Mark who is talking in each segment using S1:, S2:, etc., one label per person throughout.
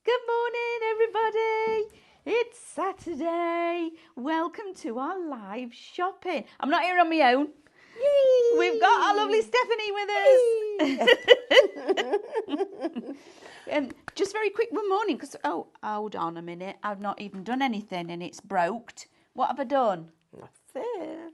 S1: Good morning, everybody. It's Saturday. Welcome to our live shopping. I'm not here on my own.
S2: Yay!
S1: We've got our lovely Stephanie with us. Just very quick one morning, because, hold on a minute. I've not even done anything and it's broked. What have I done?
S2: Nothing.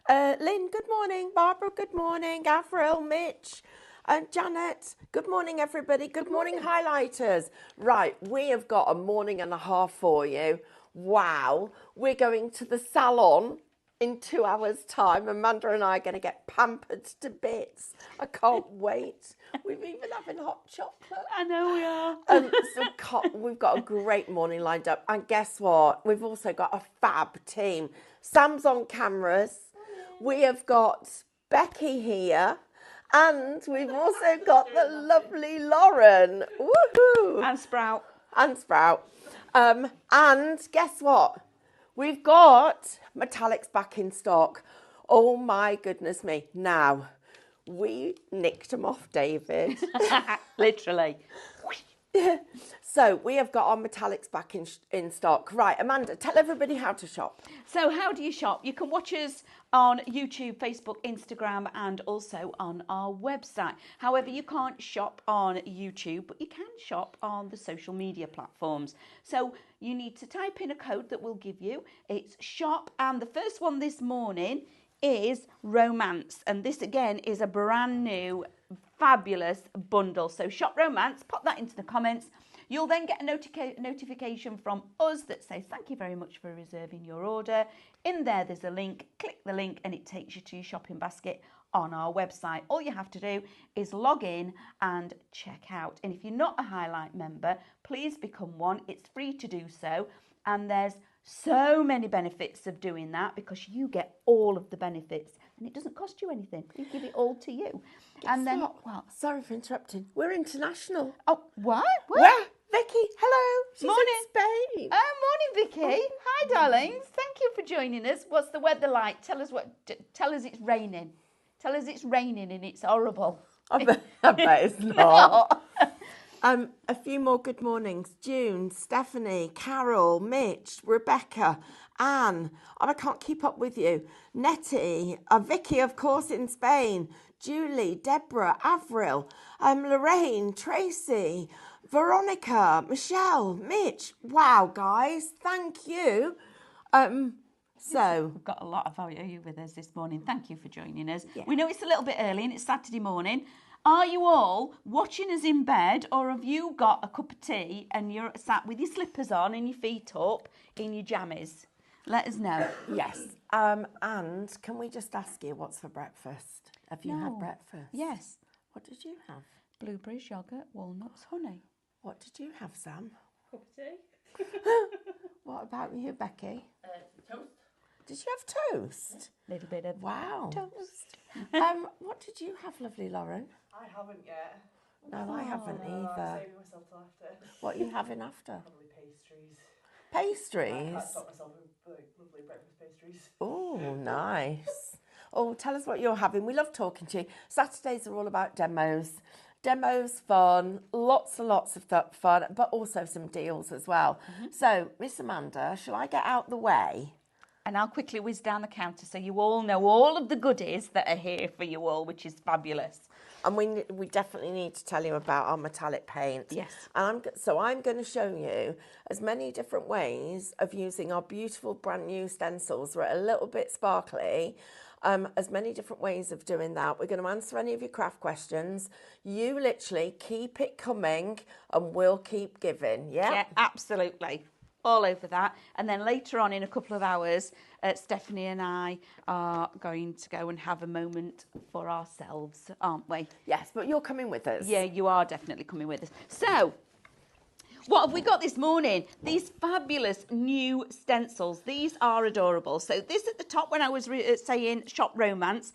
S2: Lynn, good morning. Barbara, good morning. Avril, Mitch, and Janet, good morning, everybody. Good morning, highlighters. Right, we have got a morning and a half for you. Wow. We're going to the salon in 2 hours' time. Amanda and I are going to get pampered to bits. I can't wait. We've even having hot chocolate.
S1: I know we are.
S2: We've got a great morning lined up. And guess what? We've also got a fab team. Sam's on cameras. We have got Becky here. And we've also got the lovely Lauren. Woohoo!
S1: And Sprout.
S2: And Sprout. And guess what? We've got metallics back in stock. Oh my goodness me. Now, we nicked them off David.
S1: Literally.
S2: So we have got our metallics back in stock. Right, Amanda, tell everybody how to shop.
S1: So how do you shop? You can watch us on YouTube, Facebook, Instagram, and also on our website. However, you can't shop on YouTube, but you can shop on the social media platforms. So you need to type in a code that we'll give you. It's shop, and the first one this morning is romance. And this again is a brand new, fabulous bundle. So shop romance, pop that into the comments. You'll then get a notification from us that says, thank you very much for reserving your order. In there, there's a link. Click the link and it takes you to your shopping basket on our website. All you have to do is log in and check out. And if you're not a Highlight member, please become one. It's free to do so. And there's so many benefits of doing that because you get all of the benefits and it doesn't cost you anything. We give it all to you.
S2: And then, well, sorry for interrupting. We're international.
S1: Oh, what?
S2: Where? Vicky, hello. She's
S1: morning.
S2: in Spain.
S1: Oh, morning, Vicky. Hi, darlings. Thank you for joining us. What's the weather like? Tell us it's raining. Tell us it's raining and it's horrible.
S2: I bet it's not. A few more good mornings. June, Stephanie, Carol, Mitch, Rebecca, Anne. I can't keep up with you. Nettie, Vicky, of course, in Spain. Julie, Deborah, Avril, Lorraine, Tracy, Veronica, Michelle, Mitch. Wow, guys, thank you. So
S1: we've got a lot of value with us this morning. Thank you for joining us.
S2: Yeah.
S1: We know it's a little bit early and it's Saturday morning. Are you all watching us in bed, or have you got a cup of tea and you're sat with your slippers on and your feet up in your jammies? Let us know.
S2: Yes. And can we just ask you what's for breakfast? Have you had breakfast?
S1: Yes.
S2: What did you have?
S1: Blueberries, yogurt, walnuts, honey.
S2: What did you have, Sam?
S3: Cup of tea.
S2: What about you, Becky?
S3: Toast.
S2: Did you have toast?
S1: A little bit of
S2: toast. What did you have, lovely Lauren?
S3: I haven't yet.
S2: No, I haven't either.
S3: I'm saving myself till after.
S2: What are you having after?
S3: Probably pastries.
S2: Pastries?
S3: I can't stop myself with lovely breakfast pastries.
S2: Oh, nice. Oh, tell us what you're having. We love talking to you. Saturdays are all about demos. Demos, fun, lots and lots of fun, but also some deals as well. Mm-hmm. So, Miss Amanda, shall I get out the way?
S1: And I'll quickly whiz down the counter so you all know all of the goodies that are here for you all, which is fabulous.
S2: And we definitely need to tell you about our metallic paint.
S1: Yes.
S2: And I'm going to show you as many different ways of using our beautiful brand new stencils. We're a little bit sparkly. As many different ways of doing that. We're going to answer any of your craft questions. You literally keep it coming and we'll keep giving. Yeah?
S1: Yeah, absolutely. All over that. And then later on in a couple of hours, Stephanie and I are going to go and have a moment for ourselves, aren't we?
S2: Yes, but you're coming with us.
S1: Yeah, you are definitely coming with us. So, what have we got this morning? These fabulous new stencils. These are adorable. So this at the top, when I was saying shop romance,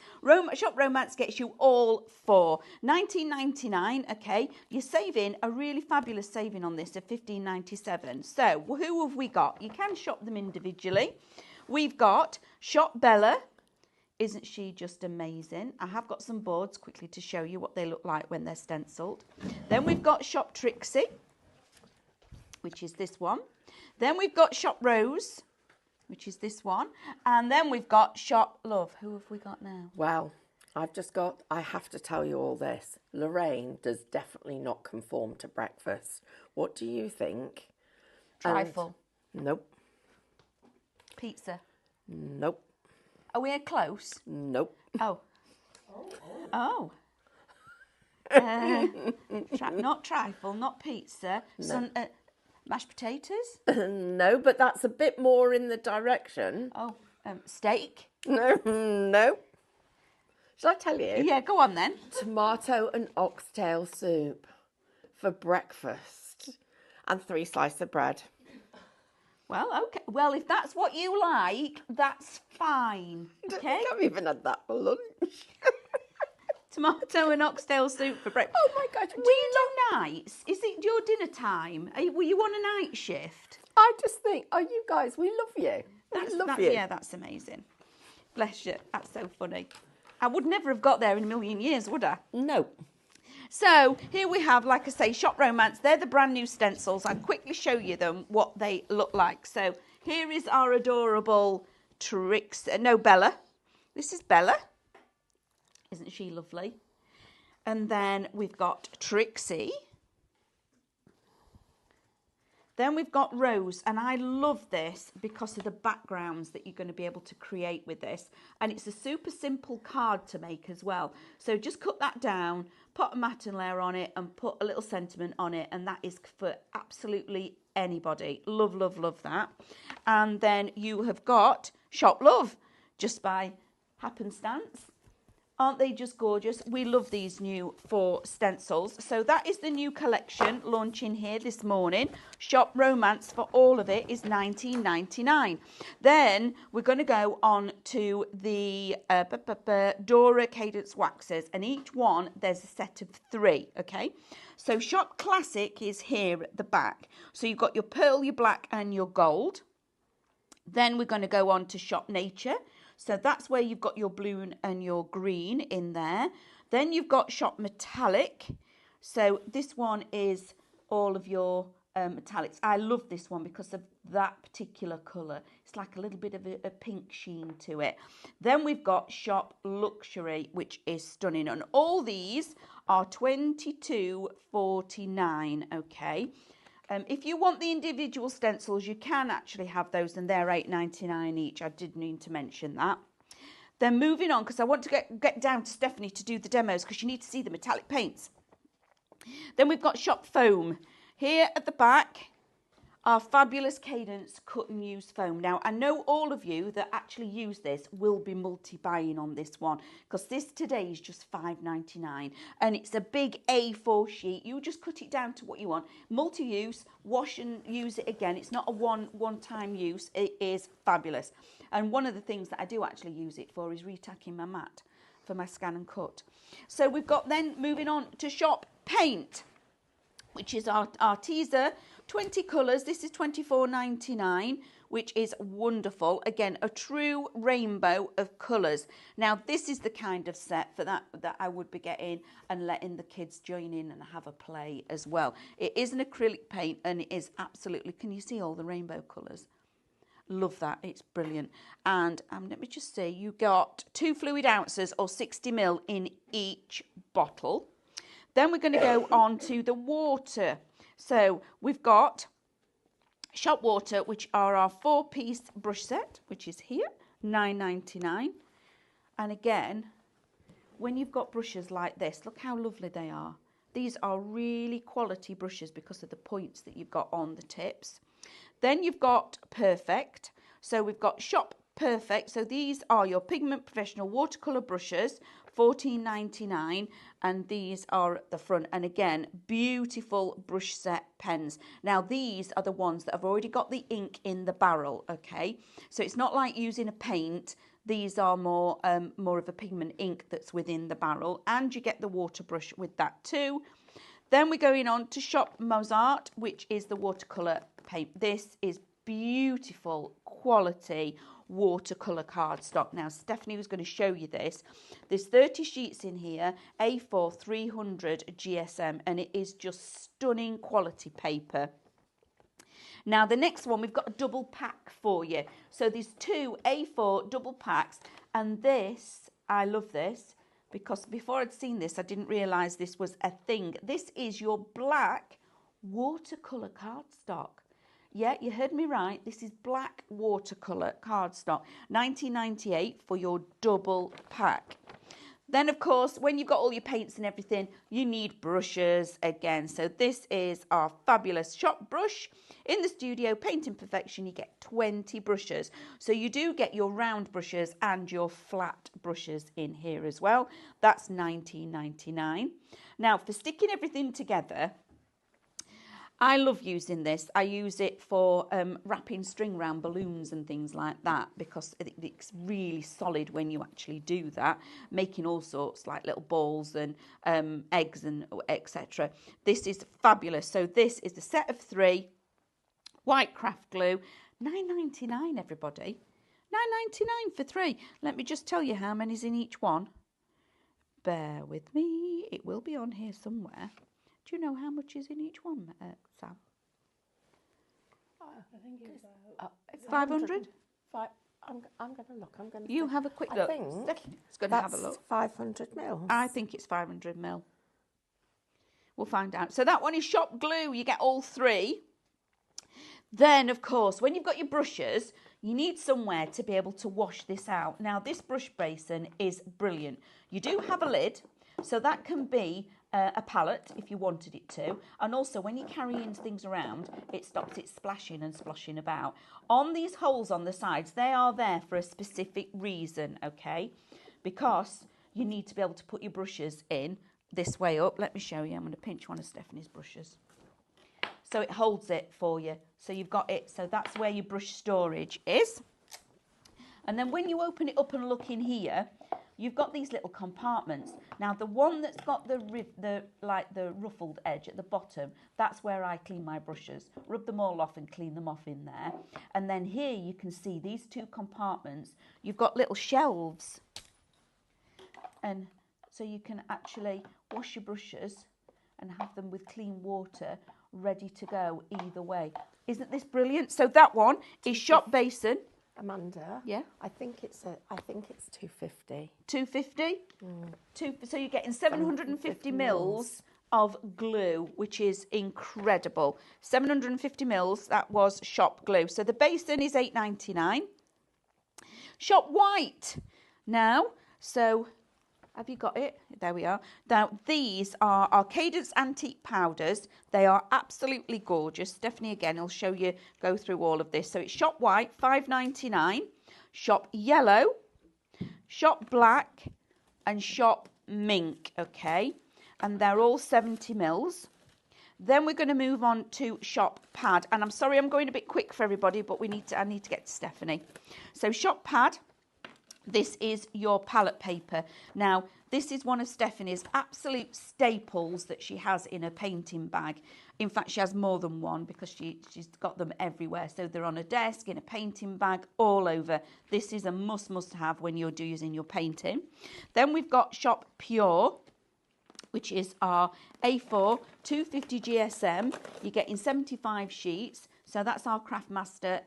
S1: shop romance gets you all for $19.99. Okay, you're saving a really fabulous saving on this of $15.97. So who have we got? You can shop them individually. We've got Shop Bella. Isn't she just amazing? I have got some boards quickly to show you what they look like when they're stenciled. Then we've got Shop Trixie. which is this one. Then we've got Shop Rose, which is this one. And then we've got Shop Love. Who have we got now?
S2: Well, I have to tell you all this. Lorraine does definitely not conform to breakfast. What do you think?
S1: Trifle.
S2: Nope.
S1: Pizza.
S2: Nope.
S1: Are we close?
S2: Nope.
S1: Oh. Oh. Not trifle, not pizza.
S2: No.
S1: Mashed potatoes?
S2: No, but that's a bit more in the direction.
S1: Oh, steak?
S2: No. Shall I tell you?
S1: Yeah, go on then.
S2: Tomato and oxtail soup for breakfast and 3 slices of bread.
S1: Well, okay. Well, if that's what you like, that's fine. Okay.
S2: I've even had that for lunch.
S1: Tomato and oxtail soup for breakfast.
S2: Oh my gosh.
S1: Do you do nights? Is it your dinner time? Were you on a night shift?
S2: I just think, you guys, we love you. We love you.
S1: Yeah, that's amazing. Bless you. That's so funny. I would never have got there in a million years, would I?
S2: No.
S1: So here we have, like I say, Shop Romance. They're the brand new stencils. I'll quickly show you them, what they look like. So here is our adorable Bella. This is Bella. Isn't she lovely? And then we've got Trixie. Then we've got Rose, and I love this because of the backgrounds that you're going to be able to create with this. And it's a super simple card to make as well. So just cut that down, put a matte layer on it, and put a little sentiment on it, and that is for absolutely anybody. Love, love, love that. And then you have got Shop Love, just by happenstance. Aren't they just gorgeous? We love these new 4 stencils. So that is the new collection launching here this morning. Shop Romance for all of it is $19.99. Then we're going to go on to the Dora Cadence waxes, and each one there's a set of 3. Okay, so Shop Classic is here at the back. So you've got your pearl, your black, and your gold. Then we're going to go on to Shop Nature. So that's where you've got your blue and your green in there. Then you've got Shop Metallic. So this one is all of your metallics. I love this one because of that particular colour. It's like a little bit of a pink sheen to it. Then we've got Shop Luxury, which is stunning. And all these are $22.49, okay? If you want the individual stencils, you can actually have those, and they're $8.99 each. I did need to mention that. Then moving on, because I want to get down to Stephanie to do the demos, because you need to see the metallic paints. Then we've got Shop Foam. Here at the back, our fabulous Cadence cut and use foam. Now, I know all of you that actually use this will be multi-buying on this one, because this today is just $5.99, and it's a big A4 sheet. You just cut it down to what you want. Multi-use, wash and use it again. It's not a one-time use. It is fabulous. And one of the things that I do actually use it for is retacking my mat for my scan and cut. So we've got then moving on to Shop Paint, which is our teaser. 20 colours. This is $24.99, which is wonderful. Again, a true rainbow of colours. Now, this is the kind of set for that I would be getting and letting the kids join in and have a play as well. It is an acrylic paint, and it is absolutely, can you see all the rainbow colours? Love that. It's brilliant. And let me just see, you got 2 fluid ounces or 60 ml in each bottle. Then we're going to go on to the water. So we've got Shop Water, which are our 4-piece brush set, which is here, $9.99. And again, when you've got brushes like this, look how lovely they are. These are really quality brushes because of the points that you've got on the tips. Then you've got Perfect. So we've got Shop Perfect. So these are your Pigment Professional watercolour brushes, $14.99, and these are at the front. And again, beautiful brush set pens. Now these are the ones that have already got the ink in the barrel, okay? So it's not like using a paint. These are more of a pigment ink that's within the barrel, and you get the water brush with that too. Then we're going on to Shop Mozart, which is the watercolour paint. This is beautiful quality watercolour cardstock. Now, Stephanie was going to show you this. There's 30 sheets in here, A4 300 GSM, and it is just stunning quality paper. Now, the next one, we've got a double pack for you. So there's 2 A4 double packs. And this, I love this, because before I'd seen this, I didn't realise this was a thing. This is your black watercolour cardstock. Yeah, you heard me right. This is black watercolour cardstock. 19.98 for your double pack. Then, of course, when you've got all your paints and everything, you need brushes again. So this is our fabulous shop brush. In the studio, Painting Perfection, you get 20 brushes. So you do get your round brushes and your flat brushes in here as well. That's 19.99. Now, for sticking everything together, I love using this. I use it for wrapping string around balloons and things like that, because it's really solid when you actually do that, making all sorts like little balls and eggs and etc. This is fabulous. So this is the set of 3, white craft glue, £9.99 everybody. £9.99 for 3. Let me just tell you how many's in each one. Bear with me. It will be on here somewhere. Do you know how much is in each one, Sam?
S3: I think it's
S1: 500?
S2: I'm going to look. I'm going to.
S1: You have a quick
S2: I
S1: look.
S2: think
S1: Stephanie's going to have a look.
S2: 500 mils.
S1: I think it's 500 mil. We'll find out. So that one is shop glue. You get all 3. Then, of course, when you've got your brushes, you need somewhere to be able to wash this out. Now, this brush basin is brilliant. You do have a lid, so that can be a palette if you wanted it to. And also, when you're carrying things around, it stops it splashing and sploshing about. On these holes on the sides, they are there for a specific reason, okay? Because you need to be able to put your brushes in this way up. Let me show you. I'm going to pinch one of Stephanie's brushes. So it holds it for you. So you've got it. So that's where your brush storage is. And then when you open it up and look in here, you've got these little compartments. Now, the one that's got the ruffled edge at the bottom, that's where I clean my brushes. Rub them all off and clean them off in there. And then here you can see these 2 compartments. You've got little shelves. And so you can actually wash your brushes and have them with clean water ready to go either way. Isn't this brilliant? So that one is shop basin.
S2: Amanda.
S1: Yeah.
S2: I think it's 250.
S1: 250. So you're getting 750 mils of glue, which is incredible. 750 mils. That was shop glue. So the basin is £8.99. Shop white. Now, so have you got it? There we are. Now, these are our Cadence Antique Powders. They are absolutely gorgeous. Stephanie, again, will show you, go through all of this. So it's shop white, £5.99. Shop yellow, shop black, and shop mink, okay? And they're all 70 mils. Then we're going to move on to shop pad. And I'm sorry I'm going a bit quick for everybody, but I need to get to Stephanie. So shop pad. This is your palette paper. Now, this is one of Stephanie's absolute staples that she has in her painting bag. In fact, she has more than one because she's got them everywhere. So they're on a desk, in a painting bag, all over. This is a must have when you're using your painting. Then we've got Shop Pure, which is our A4 250 GSM. You're getting 75 sheets. So that's our Craftmaster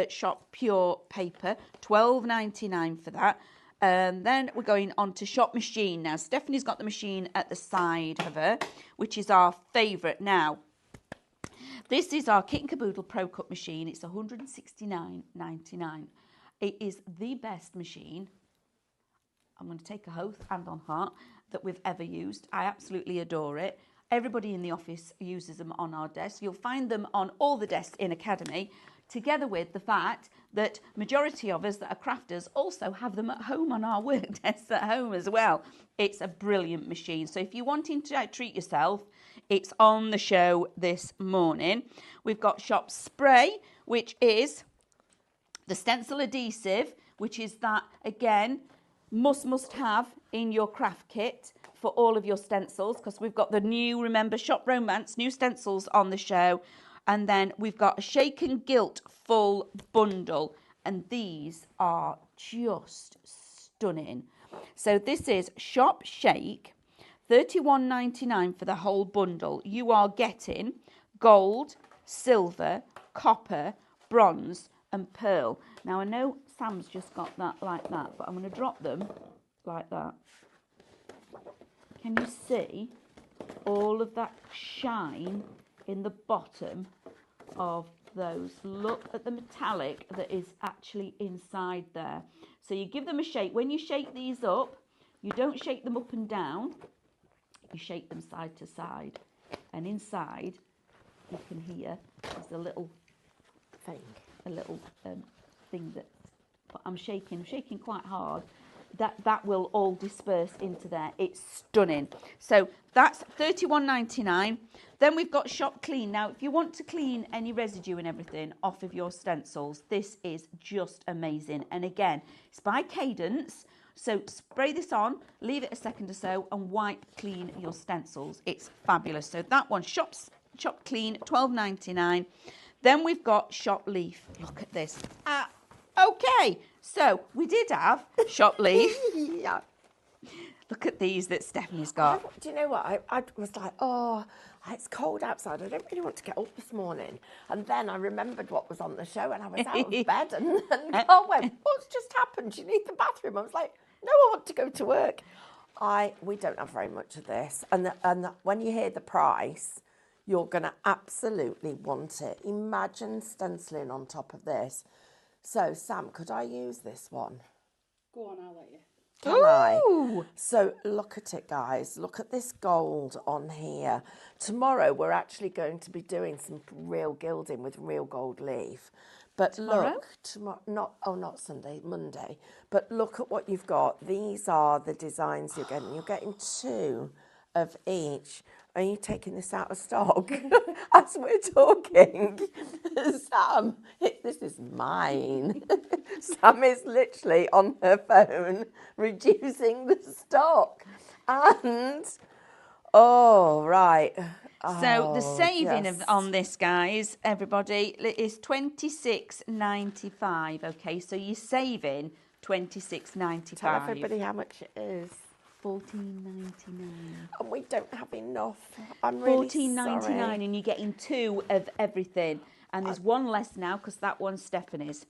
S1: Shop Pure paper, £12.99 for that. Then we're going on to Shop Machine. Now, Stephanie's got the machine at the side of her, which is our favourite. Now, this is our Kit and Caboodle Pro Cut machine. It's £169.99. It is the best machine, I'm going to take a oath, hand on heart, that we've ever used. I absolutely adore it. Everybody in the office uses them on our desk. You'll find them on all the desks in Academy, together with the fact that majority of us that are crafters also have them at home on our work desks at home as well. It's a brilliant machine. So if you're wanting to treat yourself, it's on the show this morning. We've got Shop Spray, which is the stencil adhesive, which is that, again, must have in your craft kit for all of your stencils, because we've got the new, remember, Shop Romance, new stencils on the show. And then we've got a Shake and Gilt full bundle. And these are just stunning. So this is Shop Shake, £31.99 for the whole bundle. You are getting gold, silver, copper, bronze and pearl. Now I know Sam's just got that like that, but I'm going to drop them like that. Can you see all of that shine in the bottom of those? Look at the metallic that is actually inside there. So you give them a shake. When you shake these up, you don't shake them up and down, you shake them side to side, and inside you can hear there's a little thing, thing that, but I'm shaking quite hard. That will all disperse into there. It's stunning. So that's £31.99. Then we've got Shop Clean. Now, if you want to clean any residue and everything off of your stencils, this is just amazing. And again, it's by Cadence. So spray this on, leave it a second or so, and wipe clean your stencils. It's fabulous. So that one, Shop Clean, £12.99. Then we've got Shop Leaf. Look at this. Okay, so we did have Shop Leaf.
S2: Yeah.
S1: Look at these that Stephanie's got.
S2: Do you know what? I was like, oh, it's cold outside. I don't really want to get up this morning. And then I remembered what was on the show, and I was out of bed, and Carl went, what's just happened? Do you need the bathroom? I was like, no, I want to go to work. We don't have very much of this. And when you hear the price, you're going to absolutely want it. Imagine stenciling on top of this. So, Sam, could I use this one?
S3: Go on, I'll let you.
S2: Can I? So look at it, guys. Look at this gold on here. Tomorrow we're actually going to be doing some real gilding with real gold leaf. But look, not Sunday, Monday. But look at what you've got. These are the designs you're getting. You're getting 2 of each. Are you taking this out of stock as we're talking? Sam, this is mine. Sam is literally on her phone reducing the stock. And, oh, right.
S1: So the saving on this, guys, everybody, is £26.95. Okay, so you're saving £26.95.
S2: Tell everybody how much it is.
S1: £14.99.
S2: And we don't have enough. I'm really
S1: £14.99, and you're getting 2 of everything. And there's one less now because that one's Stephanie's.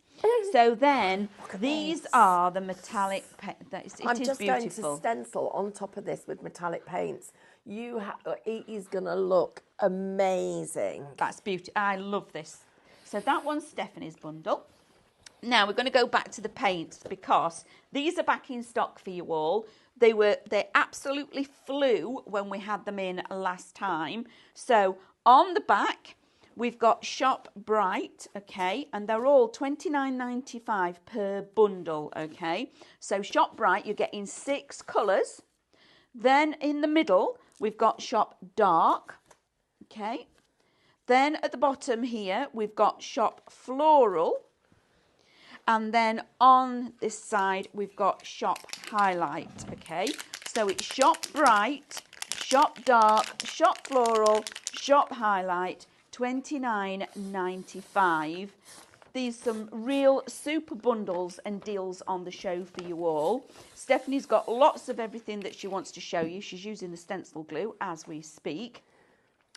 S1: So then these are the metallic.
S2: I'm just
S1: beautiful.
S2: going to stencil on top of this with metallic paints. It is going to look amazing.
S1: That's beautiful. I love this. So that one's Stephanie's bundle. Now we're going to go back to the paints because these are back in stock for you all. They absolutely flew when we had them in last time. So on the back, we've got Shop Bright, okay, and they're all £29.95 per bundle, okay. So Shop Bright, you're getting 6 colours. Then in the middle, we've got Shop Dark, okay. Then at the bottom here, we've got Shop Floral. And then on this side, we've got Shop Highlight, okay? So it's Shop Bright, Shop Dark, Shop Floral, Shop Highlight, £29.95. These some real super bundles and deals on the show for you all. Stephanie's got lots of everything that she wants to show you. She's using the stencil glue as we speak.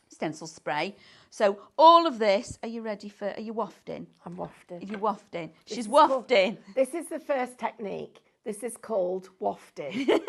S1: Stencil spray. So all of this, are you wafting?
S2: I'm wafting.
S1: You're wafting. She's wafting.
S2: This is the first technique. This is called wafting.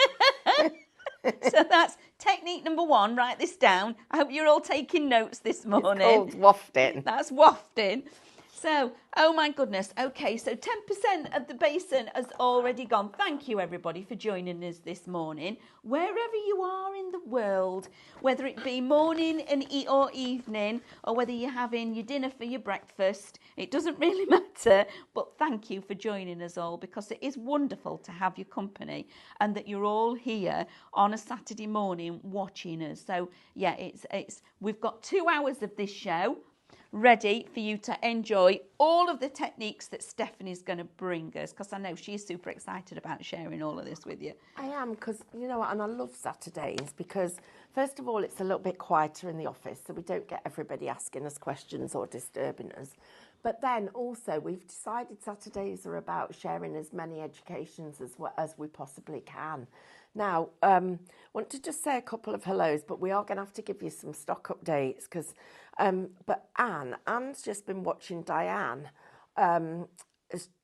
S1: So that's technique number 1. Write this down. I hope you're all taking notes this morning.
S2: It's called wafting.
S1: That's wafting. So, oh my goodness. Okay, so 10% of the basin has already gone. Thank you, everybody, for joining us this morning. Wherever you are in the world, whether it be morning or evening, or whether you're having your dinner for your breakfast, it doesn't really matter. But thank you for joining us all, because it is wonderful to have your company and that you're all here on a Saturday morning watching us. So, yeah, we've got 2 hours of this show ready for you to enjoy all of the techniques that Stephanie's going to bring us, because I know she's super excited about sharing all of this with you.
S2: I am, because, you know what, and I love Saturdays because, first of all, it's a little bit quieter in the office, so we don't get everybody asking us questions or disturbing us. But then also we've decided Saturdays are about sharing as many educations as we possibly can. Now, want to just say a couple of hellos, but we are going to have to give you some stock updates because, but Anne's just been watching Diane.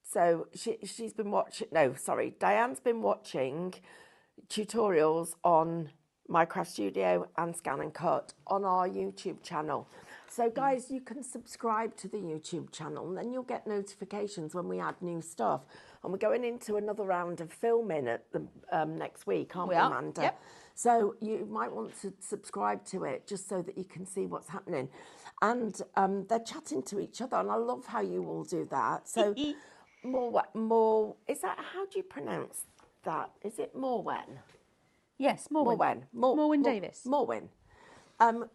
S2: So she's been watching, no, sorry, Diane's been watching tutorials on Minecraft Studio and Scan and Cut on our YouTube channel. So guys, you can subscribe to the YouTube channel and then you'll get notifications when we add new stuff. And we're going into another round of filming at the next week, aren't we, Amanda?
S1: Yep.
S2: So you might want to subscribe to it just so that you can see what's happening. And they're chatting to each other, and I love how you all do that. So more, is that, how do you pronounce that? Is it Morwen?
S1: Yes, Morwen. Morwen Davis.
S2: Morwen.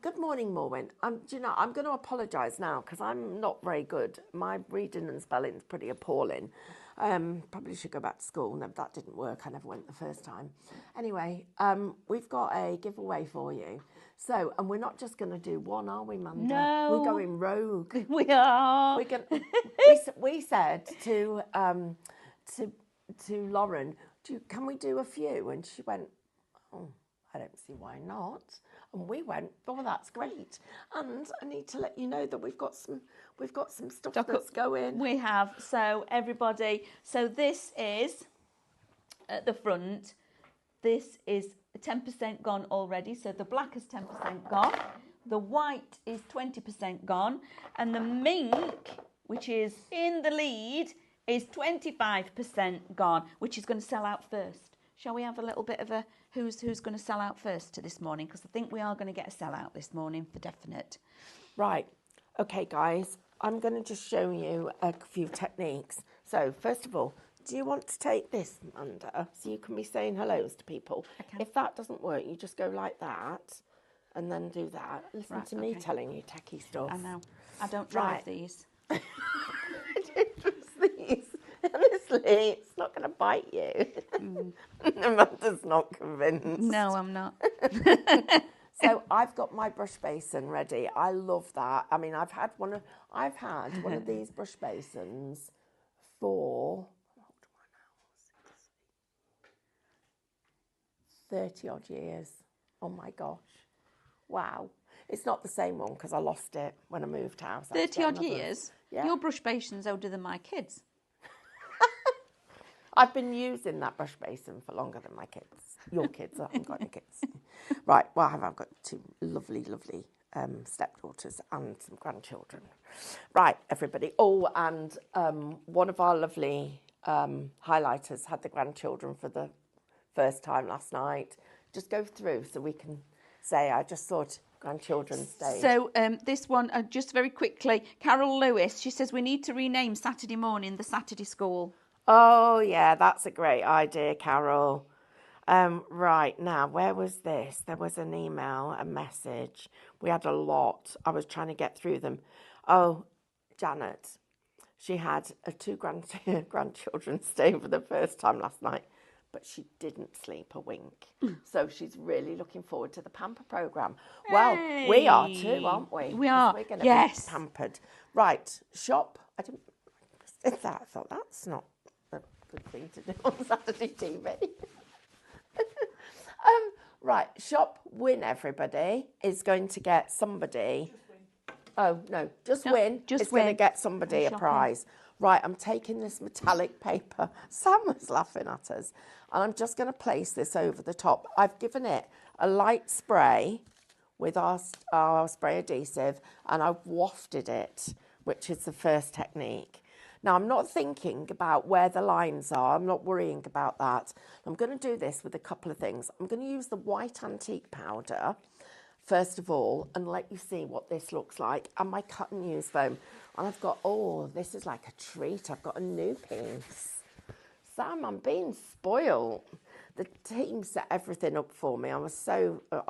S2: Good morning, Morwen. Do you know, I'm going to apologise now because I'm not very good. My reading and spelling is pretty appalling. Probably should go back to school. No, that didn't work. I never went the first time. Anyway, we've got a giveaway for you. So, and we're not just going to do one, are we, Manda?
S1: No.
S2: We're going rogue.
S1: We are.
S2: We said to Lauren, can we do a few? And she went, oh, I don't see why not. And we went, oh, that's great. And I need to let you know that we've got some stuff that's going.
S1: We have. So everybody, so this is at the front. This is 10% gone already. So the black is 10% gone. The white is 20% gone. And the mink, which is in the lead, is 25% gone, which is going to sell out first. Shall we have a little bit of a who's going to sell out first to this morning? Because I think we are going to get a sellout this morning for definite.
S2: Right. Okay, guys. I'm going to just show you a few techniques. So, first of all, do you want to take this, Amanda, so you can be saying hellos to people?
S1: Okay.
S2: If that doesn't work, you just go like that and then do that. Listen to me telling you techie stuff.
S1: I know. I don't drive these.
S2: I don't trust these. Honestly, it's not going to bite you. Amanda's not convinced.
S1: No, I'm not.
S2: So I've got my brush basin ready. I love that. I mean, I've had one of these brush basins for 30 odd years. Oh my gosh. Wow. It's not the same one because I lost it when I moved house.
S1: 30 odd years?
S2: Yeah.
S1: Your brush basin's older than my kids.
S2: I've been using that brush basin for longer than my kids. Your kids, I haven't got any kids. Right, well, I've got two lovely stepdaughters and some grandchildren. Right, everybody. Oh, and one of our lovely highlighters had the grandchildren for the first time last night. Just go through so we can say, I just thought grandchildren's day.
S1: So this one, just very quickly, Carol Lewis, she says we need to rename Saturday morning the Saturday school.
S2: Oh, yeah, that's a great idea, Carol. Right, now, where was this? There was an email, a message. We had a lot. I was trying to get through them. Oh, Janet, she had two grandchildren stay for the first time last night, but she didn't sleep a wink. So she's really looking forward to the pamper programme. Well, we are too, aren't we?
S1: We are,
S2: we're going to
S1: yes.
S2: be pampered. Right, shop. I thought that's not a good thing to do on Saturday TV. Right, shop win, everybody, is going to get somebody. Oh, no, just win. Just going to get somebody a prize. Right, I'm taking this metallic paper. Sam was laughing at us. And I'm just going to place this over the top. I've given it a light spray with our spray adhesive, and I've wafted it, which is the first technique. Now, I'm not thinking about where the lines are. I'm not worrying about that. I'm going to do this with a couple of things. I'm going to use the white antique powder, first of all, and let you see what this looks like, and my cut and use foam. And I've got, oh, this is like a treat. I've got a new piece. Sam, I'm being spoiled. The team set everything up for me. I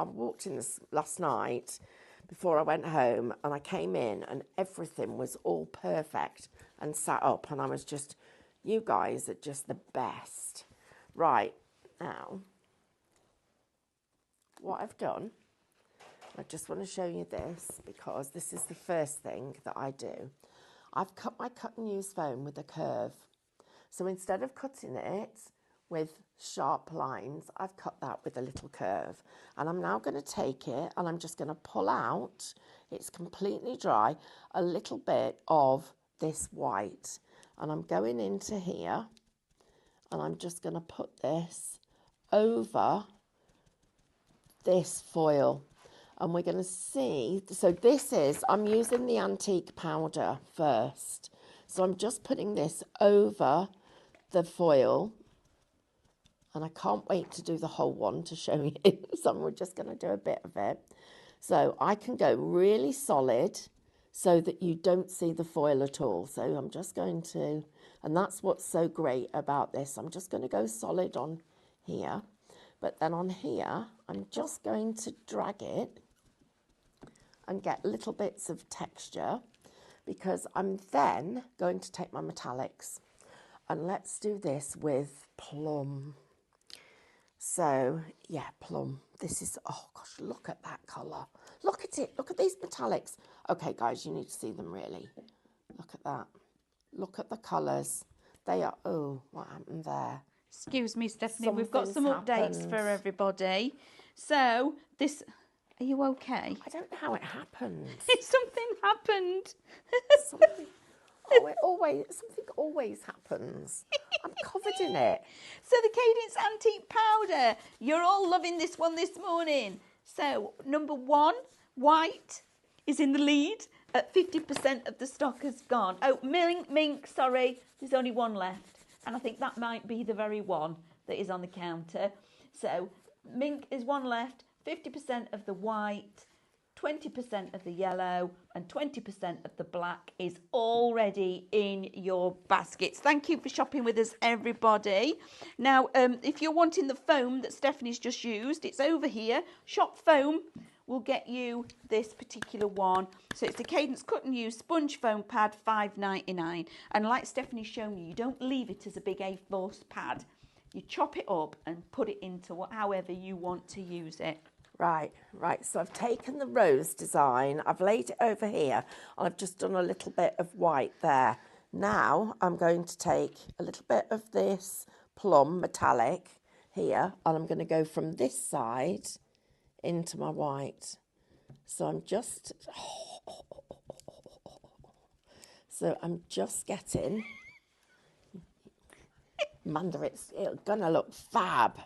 S2: walked in this last night before I went home, and I came in and everything was all perfect and sat up, and I was just, you guys are just the best. Right, now, what I've done, I just want to show you this because this is the first thing that I do. I've cut my cut and use foam with a curve. So instead of cutting it with sharp lines, I've cut that with a little curve. And I'm now going to take it and I'm just going to pull out, it's completely dry, a little bit of this white. And I'm going into here and I'm just going to put this over this foil. And we're going to see, so this is, I'm using the antique powder first. So I'm just putting this over the foil. And I can't wait to do the whole one to show you. So we're just going to do a bit of it. So I can go really solid so that you don't see the foil at all. So I'm just going to, and that's what's so great about this. I'm just going to go solid on here. But then on here, I'm just going to drag it and get little bits of texture, because I'm then going to take my metallics. And let's do this with plum. So, yeah, plum. This is, oh gosh, look at that colour. Look at it. Look at these metallics. Okay, guys, you need to see them really. Look at that. Look at the colours. They are, oh, what happened there?
S1: Excuse me, Stephanie, we've got some updates for everybody. So, this, are you okay?
S2: I don't know how it happened.
S1: Something happened.
S2: Something, something always happens. I'm covered in it.
S1: So the Cadence Antique Powder, you're all loving this one this morning. So number 1, white, is in the lead at 50% of the stock has gone. Oh, mink, sorry, there's only one left. And I think that might be the very one that is on the counter. So mink is one left, 50% of the white, 20% of the yellow and 20% of the black is already in your baskets. Thank you for shopping with us, everybody. Now, if you're wanting the foam that Stephanie's just used, it's over here. Shop Foam will get you this particular one. So it's the Cadence Cut and Use Sponge Foam Pad, $5.99. And like Stephanie's shown you, you don't leave it as a big A4 pad. You chop it up and put it into however you want to use it.
S2: Right, so I've taken the rose design, I've laid it over here, and I've just done a little bit of white there. Now I'm going to take a little bit of this plum metallic here, and I'm going to go from this side into my white. So I'm just, getting, Amanda, it's gonna look fab.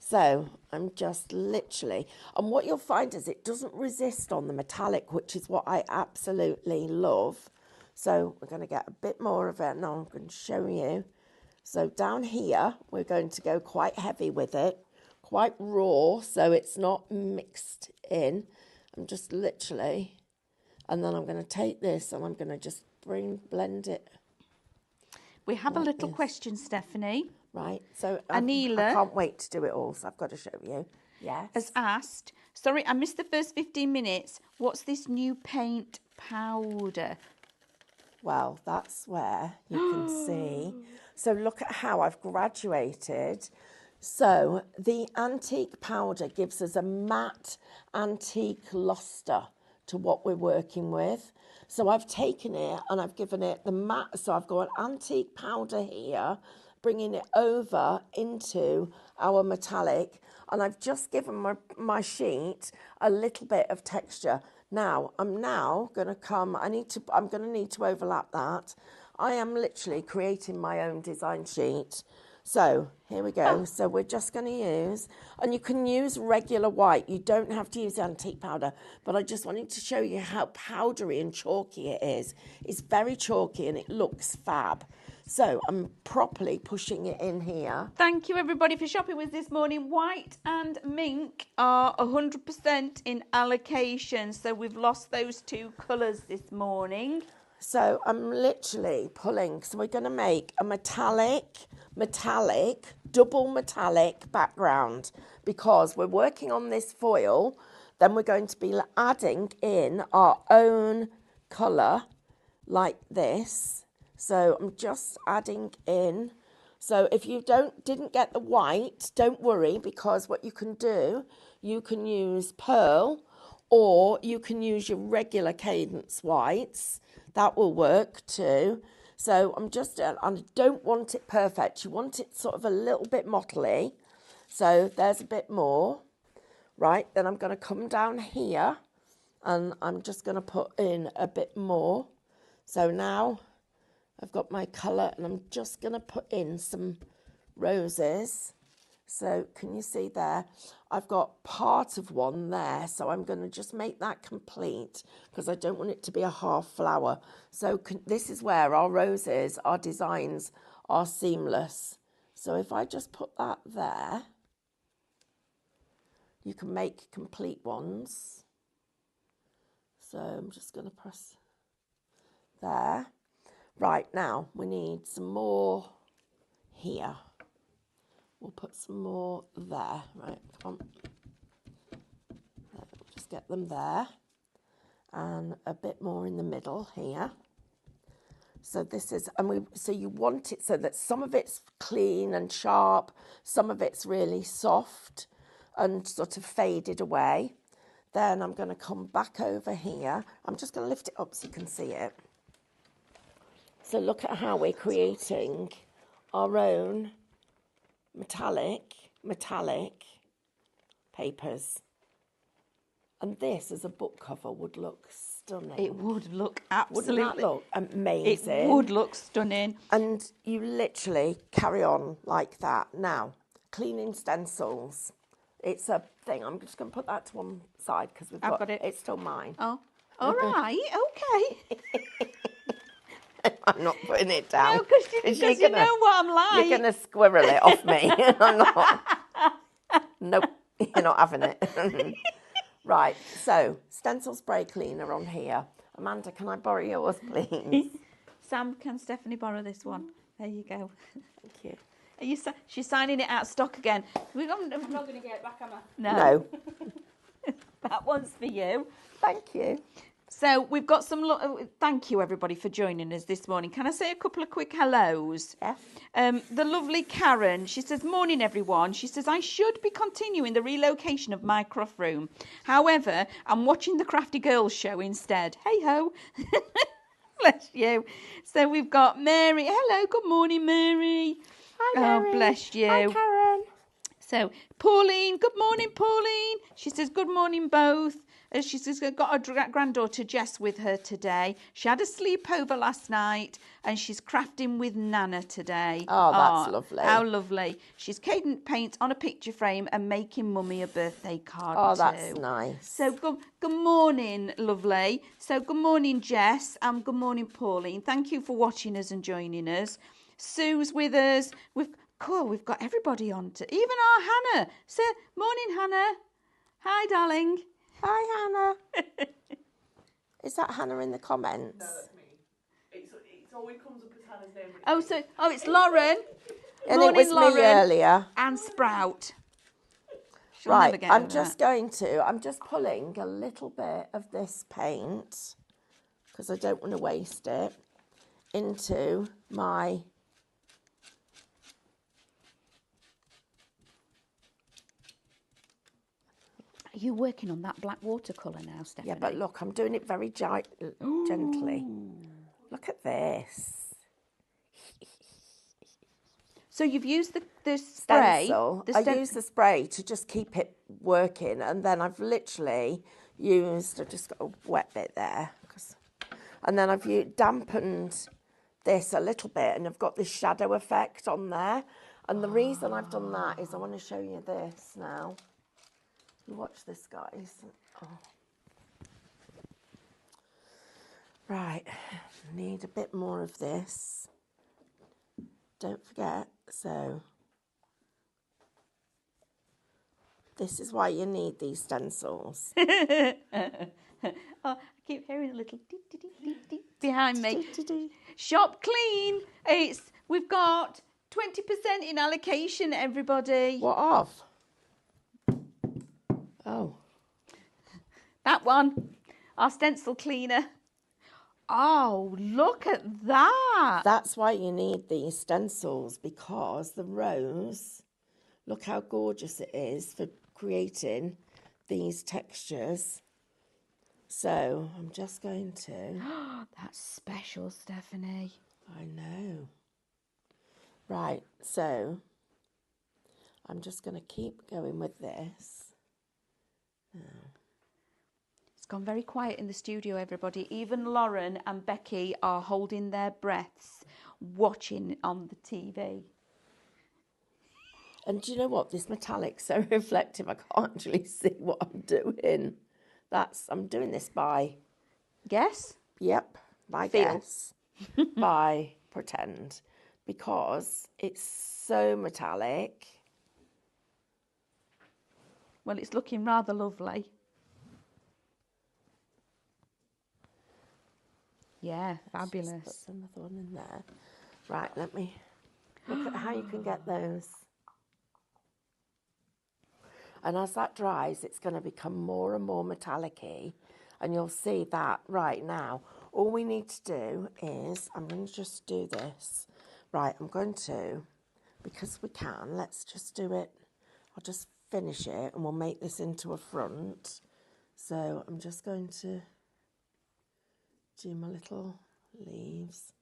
S2: So I'm just literally, and what you'll find is it doesn't resist on the metallic, which is what I absolutely love. So we're going to get a bit more of it. Now I'm going to show you. So down here, we're going to go quite heavy with it, quite raw, so it's not mixed in. I'm just literally, and then I'm going to take this and I'm going to just blend it.
S1: We have
S2: like
S1: a little
S2: this.
S1: question, Stephanie.
S2: Right, so
S1: Anila,
S2: I can't wait to do it all, so I've got to show you. Yes.
S1: Has asked, sorry, I missed the first 15 minutes. What's this new paint powder?
S2: Well, that's where you can see. So look at how I've graduated. So the antique powder gives us a matte antique luster to what we're working with. So I've taken it and I've given it the matte. So I've got antique powder here, bringing it over into our metallic, and I've just given my sheet a little bit of texture. Now, I'm going to come, I'm going to need to overlap that. I am literally creating my own design sheet. So here we go. So we're just going to use, and you can use regular white. You don't have to use antique powder, but I just wanted to show you how powdery and chalky it is. It's very chalky and it looks fab. So I'm properly pushing it in here.
S1: Thank you, everybody, for shopping with us this morning. White and mink are 100% in allocation, so we've lost those two colours this morning.
S2: So I'm literally pulling. So we're going to make a metallic, double metallic background, because we're working on this foil. Then we're going to be adding in our own colour like this. So I'm just adding in. So if you didn't get the white, don't worry, because what you can do, you can use pearl or you can use your regular Cadence whites. That will work too. So I'm just, I don't want it perfect. You want it sort of a little bit mottly. So there's a bit more. Right, then I'm going to come down here and I'm just going to put in a bit more. So now I've got my colour and I'm just going to put in some roses. So can you see there? I've got part of one there, so I'm going to just make that complete because I don't want it to be a half flower. So this is where our roses, our designs are seamless. So if I just put that there, you can make complete ones. So I'm just going to press there. Right, now we need some more here. We'll put some more there. Right, come on. We'll just get them there. And a bit more in the middle here. So this is, so you want it so that some of it's clean and sharp, some of it's really soft and sort of faded away. Then I'm going to come back over here. I'm just going to lift it up so you can see it. So look at how we're creating our own metallic papers. And this as a book cover would look stunning.
S1: It would look absolutely.
S2: Wouldn't that look amazing?
S1: It would look stunning.
S2: And you literally carry on like that. Now, cleaning stencils. It's a thing. I'm just going to put that to one side because
S1: I've got it.
S2: It's still mine.
S1: Oh, all right, okay.
S2: I'm not putting it down.
S1: No, because you know what I'm like.
S2: You're going to squirrel it off me. I'm not. Nope, you're not having it. Right, so stencil spray cleaner on here. Amanda, can I borrow yours, please?
S1: Sam, can Stephanie borrow this one? There you go.
S2: Thank you.
S1: She's signing it out of stock again.
S3: I'm not going to get it back, am I?
S1: No. That one's for you.
S2: Thank you.
S1: So we've got some. Thank you everybody for joining us this morning. Can I say a couple of quick hellos?
S2: Yes.
S1: The lovely Karen, she says, morning everyone. She says, I should be continuing the relocation of my craft room. However, I'm watching the Crafty Girls show instead. Hey ho. Bless you. So we've got Mary. Hello, good morning, Mary.
S2: Hi, Mary.
S1: Oh, bless you.
S2: Hi, Karen.
S1: So Pauline, good morning, Pauline. She says, good morning both. She says, got her granddaughter Jess with her today. She had a sleepover last night and she's crafting with Nana today.
S2: Oh, that's lovely.
S1: How lovely. She's cadent paint on a picture frame and making Mummy a birthday card
S2: Oh,
S1: too.
S2: that's nice.
S1: So good morning, lovely. So good morning, Jess, and good morning, Pauline. Thank you for watching us and joining us. Sue's with us. We've got everybody on to, even our Hannah. So, morning, Hannah. Hi, darling.
S2: Hi, Hannah. Is that Hannah in the comments?
S4: No, that's me. It always comes up as Hannah's name.
S1: It's Lauren.
S2: And
S1: Morning,
S2: it was
S1: Lauren.
S2: me earlier.
S1: And Sprout. She'll
S2: Right,
S1: never get
S2: I'm
S1: over
S2: just
S1: that.
S2: going to, I'm just pulling a little bit of this paint, because I don't want to waste it, into my...
S1: Are you working on that black watercolour now, Stephanie?
S2: Yeah, but look, I'm doing it very gently. Look at this.
S1: So you've used the spray.
S2: Stencil. I use the spray to just keep it working, and then I've literally used, I've just got a wet bit there, and then I've dampened this a little bit, and I've got this shadow effect on there. And the reason I've done that is I want to show you this now. You watch this, guys. Oh. Right, need a bit more of this. Don't forget, so this is why you need these stencils.
S1: Oh, I keep hearing a little dee, dee, dee, dee, dee behind me. Shop clean. We've got 20% in allocation, everybody.
S2: What of? Oh.
S1: That one. Our stencil cleaner. Oh, look at that.
S2: That's why you need these stencils, because the rose, look how gorgeous it is for creating these textures. So I'm just going to...
S1: That's special, Stephanie.
S2: I know. Right, so I'm just going to keep going with this.
S1: It's gone very quiet in the studio, everybody. Even Lauren and Becky are holding their breaths, watching on the TV.
S2: And do you know what? This metallic's so reflective, I can't actually see what I'm doing. I'm doing this by...
S1: Guess?
S2: Yep, by
S1: Feel.
S2: guess. By pretend. Because it's so metallic.
S1: Well, it's looking rather lovely. Yeah, fabulous.
S2: Just put another one in there. Right, let me look at how you can get those. And as that dries, it's going to become more and more metallic-y. And you'll see that right now. All we need to do is, I'm going to just do this. Right, I'm going to, because we can, let's just do it. I'll just finish it and we'll make this into a front. So I'm just going to do my little leaves.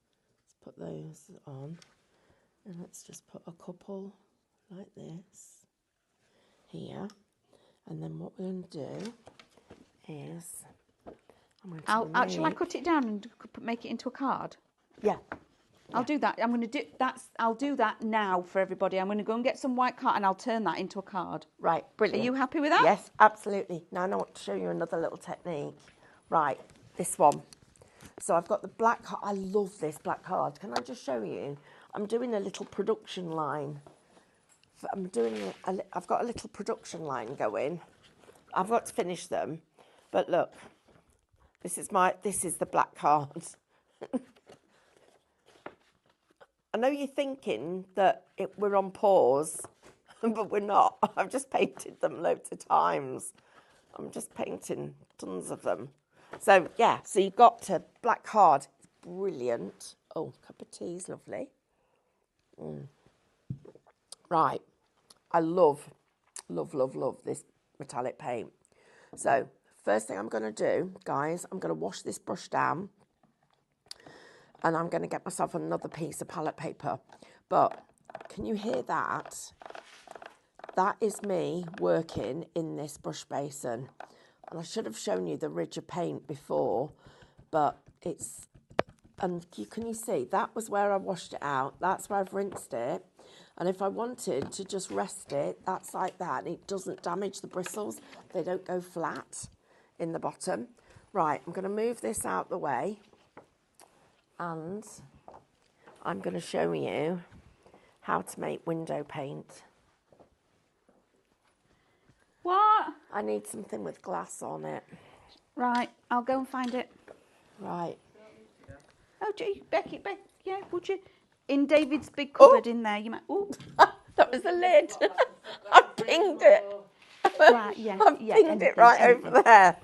S2: Let's put those on. And let's just put a couple like this here. And then what we're going to do is I'm going to
S1: Shall I cut it down and make it into a card?
S2: Yeah.
S1: I'll do that. I'm going to do that. I'll do that now for everybody. I'm going to go and get some white card and I'll turn that into a card.
S2: Right, brilliant.
S1: Are you happy with that?
S2: Yes, absolutely. Now I want to show you another little technique. Right, this one. So I've got the black card. I love this black card. Can I just show you? I'm doing a little production line. I've got a little production line going. I've got to finish them. But look, this is the black card. I know you're thinking that we're on pause, but we're not. I've just painted them loads of times. I'm just painting tons of them. So, yeah, so you've got to, black card, it's brilliant. Oh, cup of tea is lovely. Right, I love this metallic paint. So, first thing I'm going to do, guys, I'm going to wash this brush down. And I'm going to get myself another piece of palette paper. But can you hear that? That is me working in this brush basin. And I should have shown you the ridge of paint before, but it's, and can you see, that was where I washed it out. That's where I've rinsed it. And if I wanted to just rest it, that's like that. It doesn't damage the bristles. They don't go flat in the bottom. Right, I'm going to move this out the way. And I'm going to show you how to make window paint.
S1: What?
S2: I need something with glass on it.
S1: Right, I'll go and find it.
S2: Right.
S1: Oh, Becky, yeah, would you? In David's big cupboard in there, you might. Oh,
S2: That was the lid. I pinged it.
S1: right, yeah,
S2: I pinged it right over there.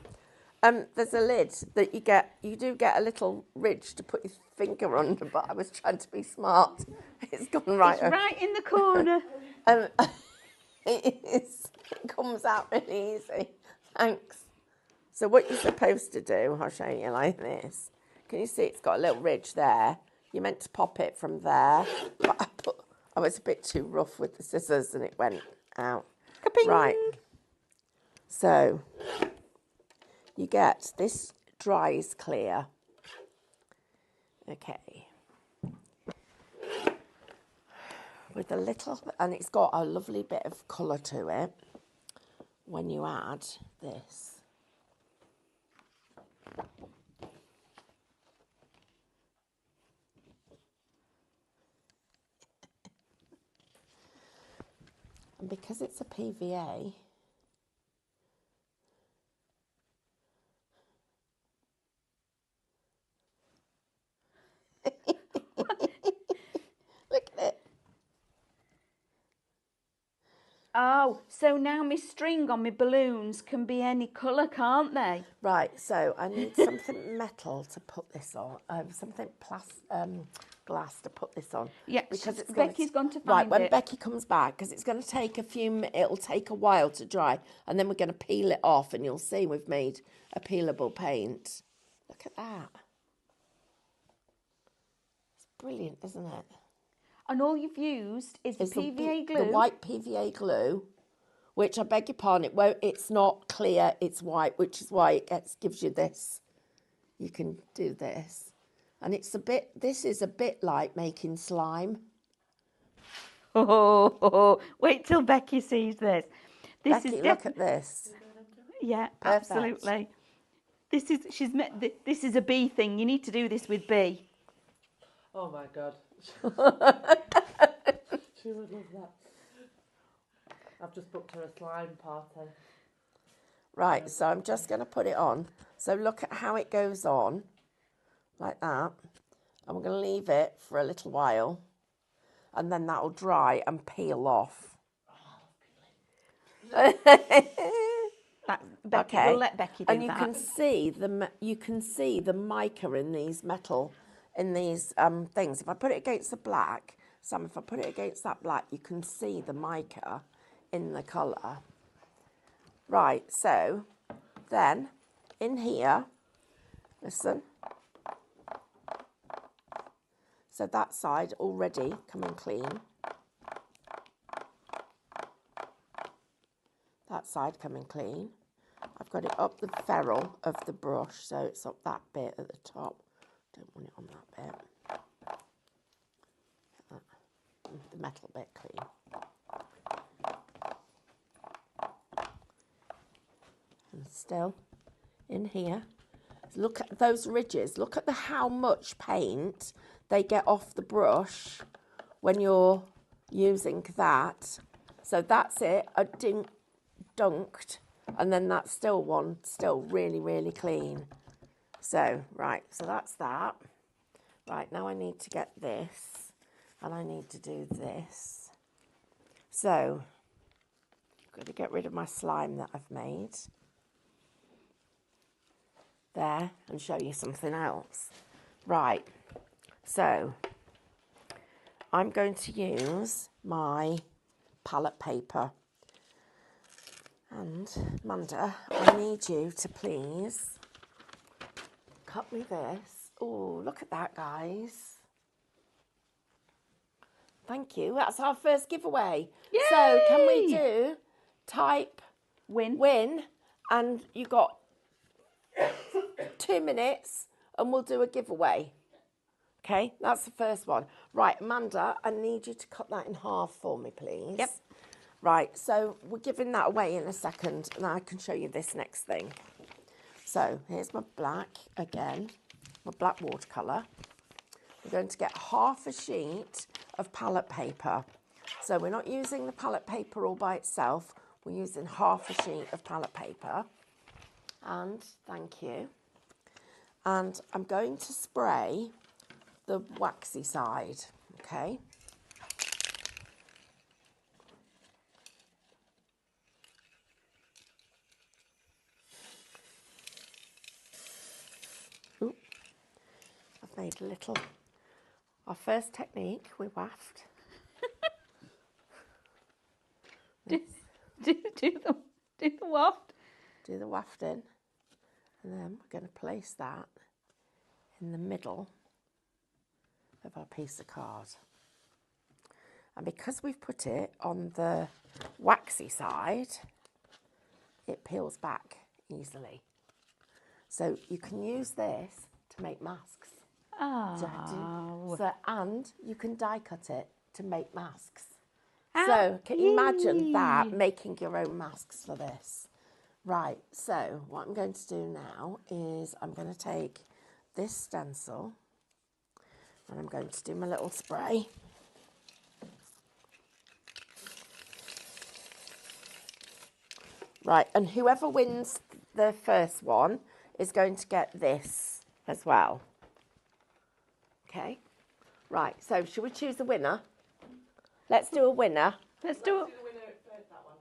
S2: There's a lid that you do get a little ridge to put your finger under, but I was trying to be smart. It's gone right.
S1: It's right in the corner.
S2: It comes out really easy. Thanks. So what you're supposed to do, I'll show you like this. Can you see it's got a little ridge there? You're meant to pop it from there, but I was a bit too rough with the scissors and it went out.
S1: Ka-ping.
S2: Right. So you get this dries clear. Okay. With a little, and it's got a lovely bit of colour to it when you add this. And because it's a PVA, look at it.
S1: Oh, so now my string on my balloons can be any colour, can't they?
S2: Right, so I need something metal to put this on, something glass to put this on.
S1: Yeah,
S2: because it's
S1: Becky's gone to
S2: right
S1: find
S2: when
S1: it.
S2: Becky comes back, because it's going to take it'll take a while to dry, and then we're going to peel it off, and you'll see we've made a peelable paint. Look at that. It's brilliant, isn't it?
S1: And all you've used is the PVA glue.
S2: The white PVA glue, which I beg your pardon, it's not clear, it's white, which is why it gives you this. You can do this. And this is a bit like making slime.
S1: Oh, wait till Becky sees this.
S2: Becky, look at this.
S1: Yeah,
S2: Perfect.
S1: absolutely. This is a bee thing. You need to do this with bee.
S4: Oh my god. She would love that. I've just booked her a slime party.
S2: Right, so I'm just going to put it on. So look at how it goes on, like that. And we're going to leave it for a little while. And then that'll dry and peel off.
S1: Becky, we'll let Becky do
S2: and you
S1: that.
S2: you can see the mica in these things. If I put it against the black, Sam, if I put it against that black, you can see the mica in the colour. Right, so then in here, listen. So that side already coming clean. That side coming clean. I've got it up the ferrule of the brush, so it's up that bit at the top. Don't want it on that bit. The metal bit clean. And still in here. Look at those ridges. Look at how much paint they get off the brush when you're using that. So that's it. A dunked, and then that's still really, really clean. So, right, so that's that. Right, now I need to get this, and I need to do this. So, I've got to get rid of my slime that I've made. There, and show you something else. Right, so I'm going to use my palette paper. And Amanda, I need you to please cut me this. Oh, look at that, guys. Thank you. That's our first giveaway.
S1: Yay!
S2: So can we do type
S1: win,
S2: and you got 2 minutes and we'll do a giveaway. Okay, that's the first one. Right, Amanda, I need you to cut that in half for me, please.
S1: Yep.
S2: Right, so we're giving that away in a second, and I can show you this next thing. So here's my black again, my black watercolour. We're going to get half a sheet of palette paper. So we're not using the palette paper all by itself, we're using half a sheet of palette paper. And thank you. And I'm going to spray the waxy side, okay? Ooh, I've made a little, our first technique, we waft.
S1: do the waft.
S2: Do the wafting, and then we're going to place that in the middle of our piece of card. And because we've put it on the waxy side, it peels back easily. So you can use this to make masks.
S1: Oh.
S2: And you can die cut it to make masks. So can you imagine that, making your own masks for this? Right, so what I'm going to do now is I'm going to take this stencil and I'm going to do my little spray. Right, and whoever wins the first one is going to get this as well. Okay, right, so should we choose a winner? Let's do a winner.
S1: Let's do it.
S4: The winner first, that one.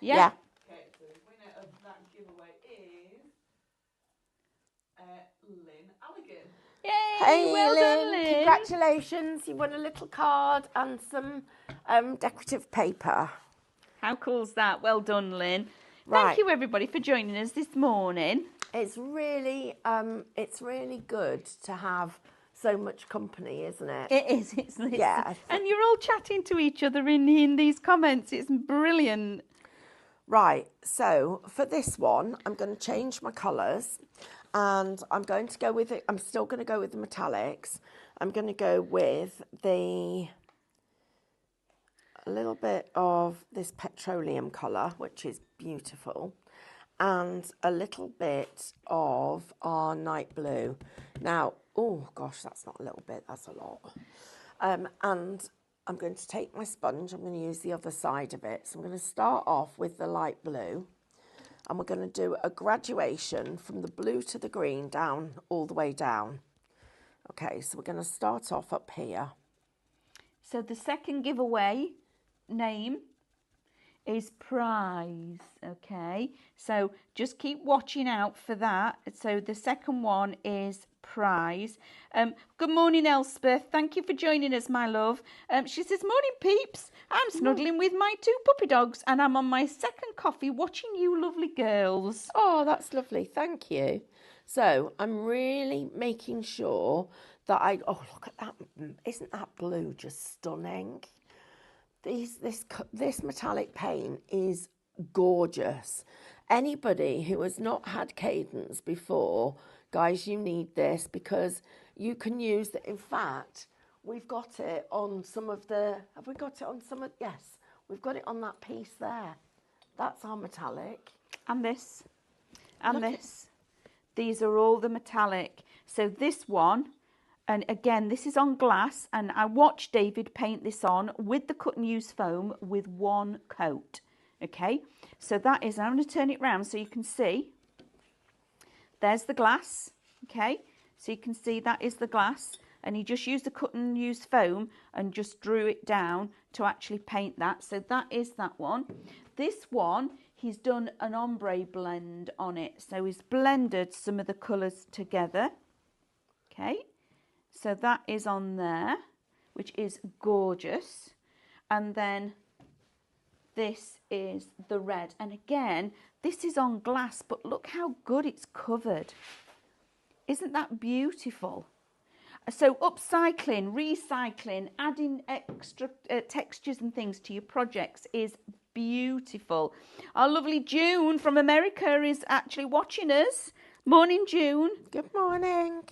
S1: Yeah.
S2: Okay, so the winner of that giveaway is Lynn Allegan.
S1: Yay!
S2: Hey,
S1: Well done, Lynn.
S2: Congratulations. You won a little card and some decorative paper.
S1: How cool's that? Well done, Lynn.
S2: Right.
S1: Thank you, everybody, for joining us this morning.
S2: It's really good to have so much company, isn't it?
S1: It is. It's
S2: Yeah.
S1: and you're all chatting to each other in these comments. It's brilliant.
S2: Right, so for this one, I'm going to change my colours and I'm going to go with it. I'm still going to go with the metallics. I'm going to go with a little bit of this petroleum colour, which is beautiful, and a little bit of our night blue. Now, oh gosh, that's not a little bit, that's a lot. And I'm going to take my sponge, I'm going to use the other side of it. So I'm going to start off with the light blue and we're going to do a graduation from the blue to the green down, all the way down. Okay, so we're going to start off up here.
S1: So the second giveaway name is Prize, okay? So just keep watching out for that. So the second one is Prize. Good morning, Elspeth. Thank you for joining us, my love. She says, morning, peeps. I'm snuggling with my 2 puppy dogs and I'm on my second coffee watching you lovely girls.
S2: Oh, that's lovely. Thank you. So I'm really making sure that oh, look at that. Isn't that blue just stunning? This metallic paint is gorgeous. Anybody who has not had Cadence before, guys, you need this because you can use it. In fact, we've got it on some of the, have we got it on some of, yes, we've got it on that piece there. That's our metallic.
S1: And this. And this. These are all the metallic. So this one, and again, this is on glass, and I watched David paint this on with the cut and use foam with 1 coat. Okay, so that is, I'm going to turn it round so you can see. There's the glass. Okay, so you can see that is the glass, and he just used the cut and use foam and just drew it down to actually paint that. So that is that one. This one, he's done an ombre blend on it. So he's blended some of the colours together. Okay. So that is on there, which is gorgeous. And then this is the red. And again, this is on glass, but look how good it's covered. Isn't that beautiful? So upcycling, recycling, adding extra textures and things to your projects is beautiful. Our lovely June from America is actually watching us. Morning, June.
S2: Good morning.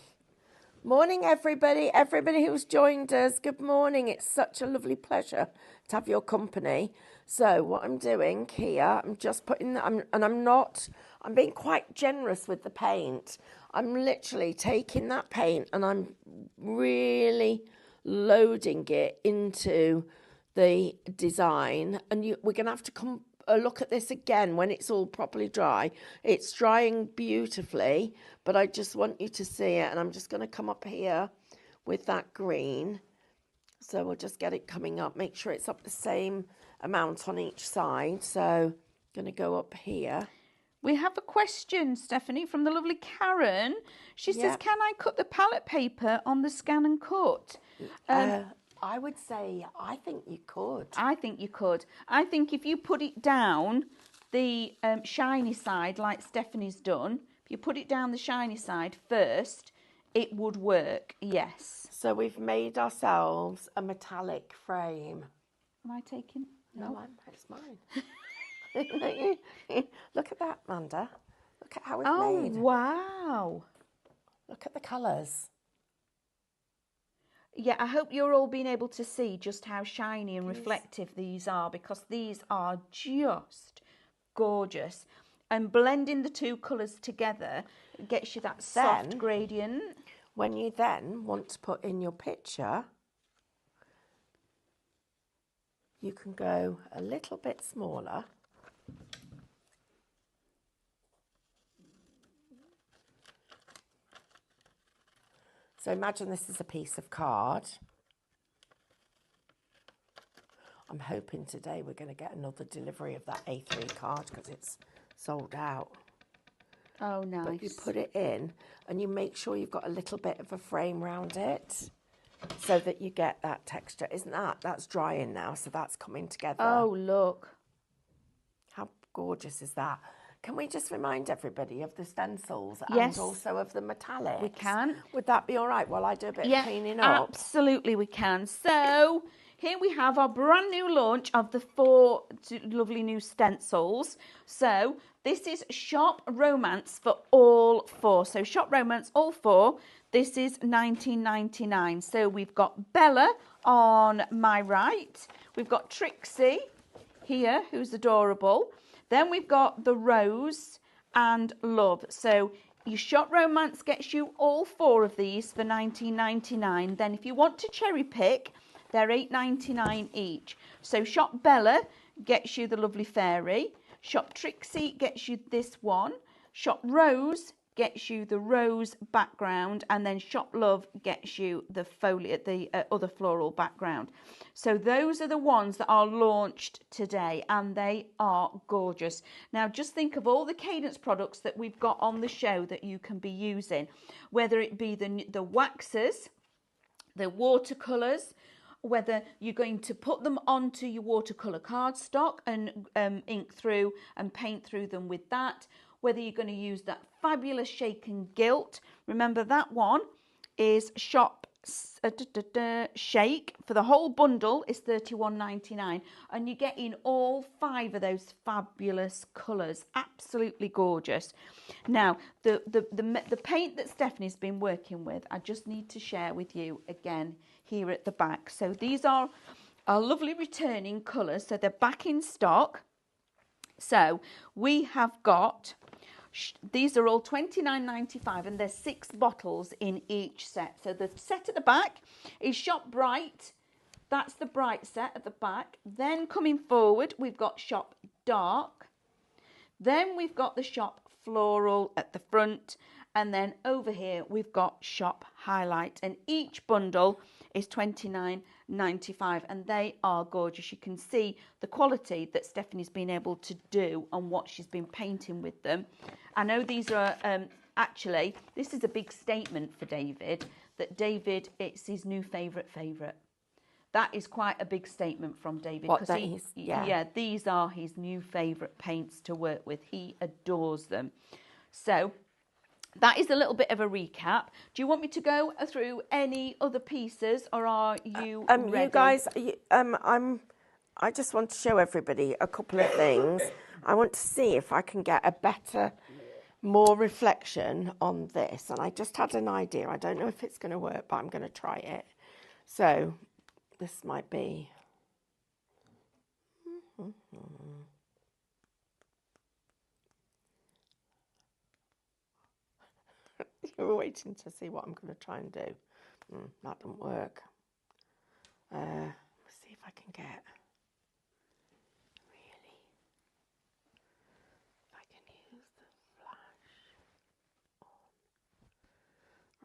S2: Morning, everybody. Everybody who's joined us, good morning. It's such a lovely pleasure to have your company. So what I'm doing here, I'm just putting, I'm being quite generous with the paint. I'm literally taking that paint and I'm really loading it into the design. And we're going to have to come look at this again when it's all properly dry. It's drying beautifully, but I just want you to see it. And I'm just going to come up here with that green. So we'll just get it coming up, make sure it's up the same amount on each side. So going to go up here.
S1: We have a question, Stephanie, from the lovely Karen. She says, can I cut the palette paper on the scan and cut?
S2: I would say, I think you could.
S1: I think you could. I think if you put it down the shiny side, like Stephanie's done, if you put it down the shiny side first, it would work, yes.
S2: So we've made ourselves a metallic frame.
S1: Am I taking?
S2: No, it's mine. Look at that, Amanda. Look at how it's made.
S1: Oh, wow.
S2: Look at the colours.
S1: Yeah, I hope you're all being able to see just how shiny and reflective these are, because these are just gorgeous. And blending the 2 colours together gets you that soft gradient.
S2: When you then want to put in your picture, you can go a little bit smaller. So imagine this is a piece of card. I'm hoping today we're going to get another delivery of that A3 card because it's sold out.
S1: Oh, nice.
S2: But you put it in and you make sure you've got a little bit of a frame around it so that you get that texture. Isn't that? That's drying now, so that's coming together.
S1: Oh, look.
S2: How gorgeous is that? Can we just remind everybody of the stencils
S1: Yes.
S2: and also of the metallics?
S1: We can.
S2: Would that be all right while I do a bit of cleaning up?
S1: Absolutely we can. So here we have our brand new launch of the 4 lovely new stencils. So this is Shop Romance for all 4. So Shop Romance, all 4. This is $19.99. So we've got Bella on my right. We've got Trixie here, who's adorable. Then we've got the Rose and Love. So your Shop Romance gets you all 4 of these for $19.99. Then if you want to cherry pick, they're $8.99 each. So Shop Bella gets you the lovely fairy. Shop Trixie gets you this one. Shop Rose gets you the rose background, and then Shop Love gets you the foliate, the other floral background. So those are the ones that are launched today, and they are gorgeous. Now just think of all the Cadence products that we've got on the show that you can be using, whether it be the waxes, the watercolours, whether you're going to put them onto your watercolour cardstock and ink through and paint through them with that, whether you're going to use that fabulous Shake and Gilt. Remember that one is Shop Shake for the whole bundle is $31.99, and you're getting all 5 of those fabulous colours. Absolutely gorgeous. Now the paint that Stephanie's been working with, I just need to share with you again here at the back. So these are our lovely returning colours, so they're back in stock. So we have got, these are all $29.95, and there's 6 bottles in each set. So the set at the back is Shop Bright. That's the bright set at the back. Then coming forward, we've got Shop Dark. Then we've got the Shop Floral at the front. And then over here, we've got Shop Highlight. And each bundle is $29.95, and they are gorgeous. You can see the quality that Stephanie's been able to do and what she's been painting with them. I know these are actually, this is a big statement for David, that David, it's his new favourite. That is quite a big statement from David.
S2: What, that he's,
S1: yeah, these are his new favourite paints to work with. He adores them. So that is a little bit of a recap. Do you want me to go through any other pieces, or are you ready?
S2: You guys, I just want to show everybody a couple of things. I want to see if I can get a better, more reflection on this. And I just had an idea. I don't know if it's going to work, but I'm going to try it. So this might be... You were waiting to see what I'm going to try and do. That didn't work. Let's see if I can get... Really? I can use the flash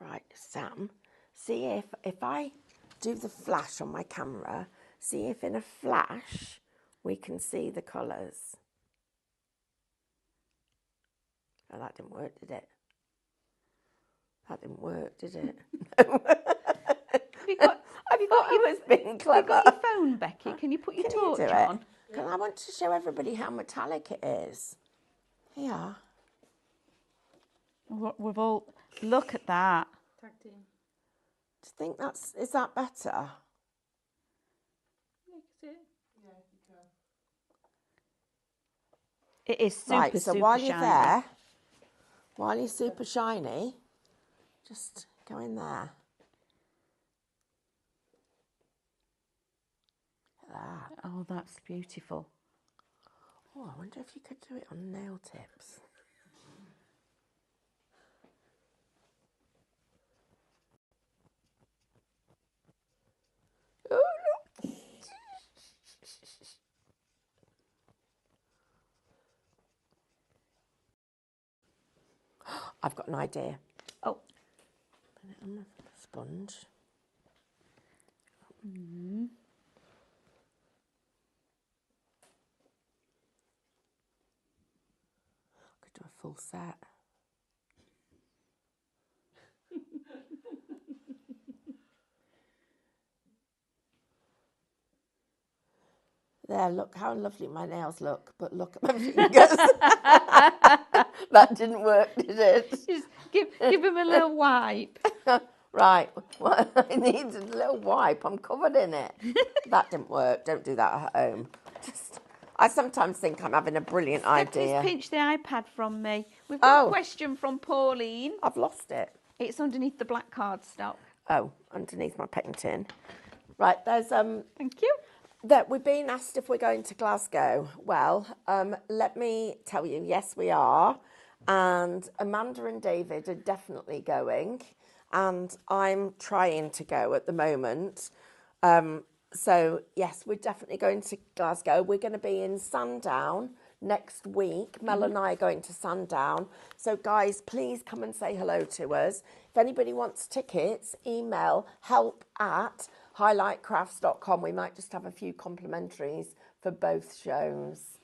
S2: on. Right, Sam, see if I do the flash on my camera, see if in a flash we can see the colours. Oh, that didn't work, did it? That didn't work, did it?
S1: Have you got
S2: you as being clever.
S1: Have you got your phone, Becky? Can you put your torch on?
S2: Because I want to show everybody how metallic it is. Here.
S1: We've all, look at that.
S3: Tag team.
S2: Do you think is that better?
S3: Yeah, you can see it. Yeah, you can.
S1: It is super,
S2: right, so
S1: super
S2: while
S1: shiny.
S2: you're there, while you're super shiny, just go in there. Look at that.
S1: Oh, that's beautiful.
S2: Oh, I wonder if you could do it on nail tips. Oh, look. I've got an idea.
S1: Oh.
S2: Put it on the sponge. could do a full set. There, look how lovely my nails look, but look at my fingers. That didn't work, did it?
S1: Just give him a little wipe.
S2: Right, well, I need a little wipe. I'm covered in it. That didn't work. Don't do that at home. I sometimes think I'm having a brilliant idea.
S1: Stephanie's pinched the iPad from me. We've got
S2: Oh.
S1: a question from Pauline.
S2: I've lost it.
S1: It's underneath the black cardstock.
S2: Oh, underneath my painting. Right, there's
S1: Thank you.
S2: that we're being asked if we're going to Glasgow. Well, let me tell you, yes, we are. And Amanda and David are definitely going. And I'm trying to go at the moment. So, yes, we're definitely going to Glasgow. We're going to be in Sandown next week. Mel and I are going to Sandown. So, guys, please come and say hello to us. If anybody wants tickets, email help@highlightcrafts.com. We might just have a few complimentaries for both shows.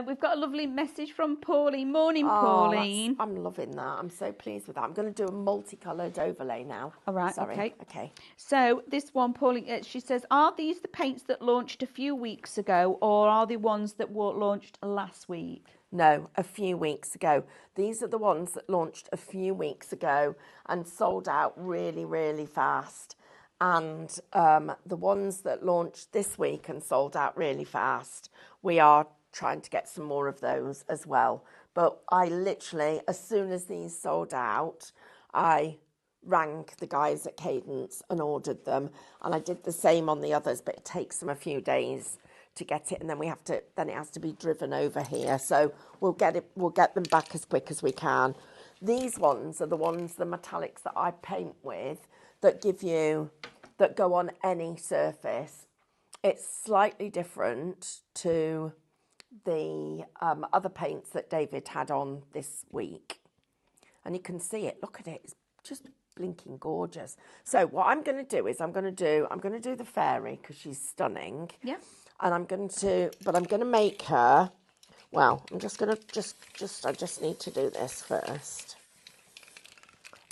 S1: We've got a lovely message from Pauline. Morning, Pauline.
S2: I'm loving that. I'm so pleased with that. I'm going to do a multicoloured overlay now.
S1: All right,
S2: Sorry.
S1: okay. So this one, Pauline, she says, are these the paints that launched a few weeks ago, or are they ones that were launched last week?
S2: No, a few weeks ago. These are the ones that launched a few weeks ago and sold out really, really fast. And the ones that launched this week and sold out really fast, we are trying to get some more of those as well. But I literally, as soon as these sold out, I rang the guys at Cadence and ordered them. And I did the same on the others, but it takes them a few days to get it, and then it has to be driven over here. So we'll get them back as quick as we can. These ones are the metallics that I paint with that go on any surface. It's slightly different to the other paints that David had on this week. And you can see it. Look at it. It's just blinking gorgeous. So what I'm going to do is I'm going to do the fairy because she's stunning.
S1: Yeah.
S2: And I'm going to make her, well, I'm just going to, I just need to do this first.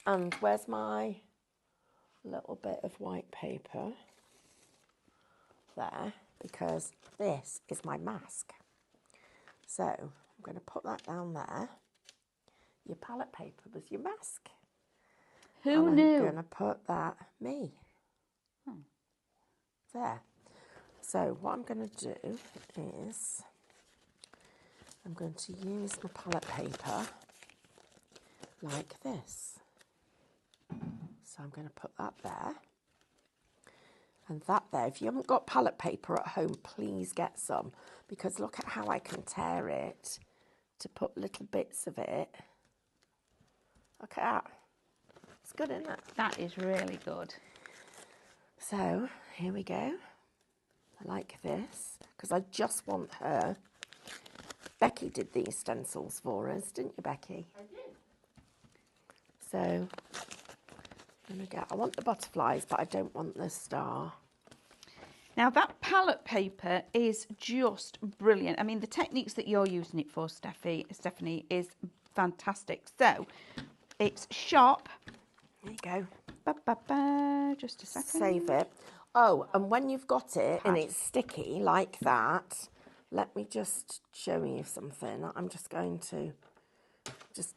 S2: And where's my little bit of white paper? There, because this is my mask. So I'm going to put that down there. Your palette paper was your mask.
S1: Who
S2: and
S1: knew?
S2: I'm going to put that, me. There. So what I'm going to do is I'm going to use my palette paper like this. So I'm going to put that there. And that there. If you haven't got palette paper at home, please get some. Because look at how I can tear it to put little bits of it. Look at that. It's good, isn't it?
S1: That is really good.
S2: So here we go. Like this. Because I just want her. Becky did these stencils for us, didn't you, Becky?
S3: I did.
S2: So I want the butterflies, but I don't want the star.
S1: Now that palette paper is just brilliant. I mean, the techniques that you're using it for, Stephanie, is fantastic. So it's shop.
S2: There you go.
S1: Just a second.
S2: Save it. Oh, and when you've got it and it's sticky like that, let me just show you something. I'm just going to just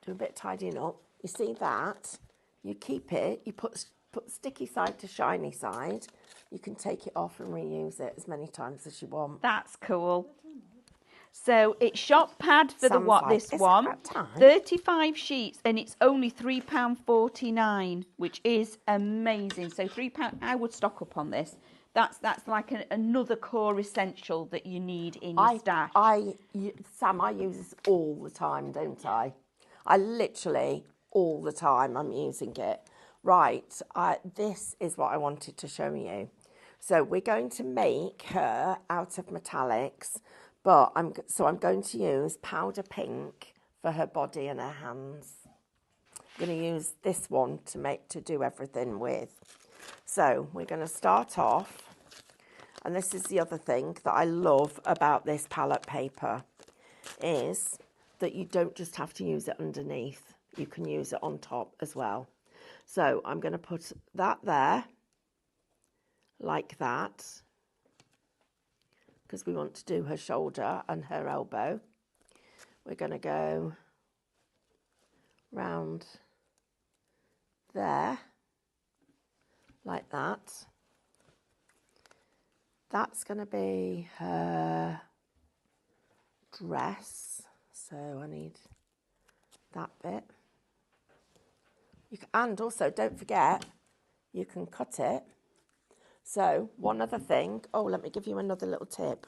S2: do a bit of tidying up. You see that? You keep it, you put sticky side to shiny side. You can take it off and reuse it as many times as you want.
S1: That's cool. So it's shop pad for
S2: Sam's
S1: this
S2: like,
S1: one.
S2: about time.
S1: 35 sheets and it's only £3.49, which is amazing. So £3, I would stock up on this. That's like another core essential that you need in your stash.
S2: Sam, I use this all the time, don't I? I literally all the time I'm using it. Right, this is what I wanted to show you. So we're going to make her out of metallics, but I'm going to use powder pink for her body and her hands. I'm going to use this one to do everything with. So we're going to start off, and this is the other thing that I love about this palette paper, is that you don't just have to use it underneath. You can use it on top as well. So I'm going to put that there, like that, because we want to do her shoulder and her elbow. We're going to go round there, like that. That's going to be her dress, so I need that bit. And also, don't forget, you can cut it. So one other thing, oh, let me give you another little tip.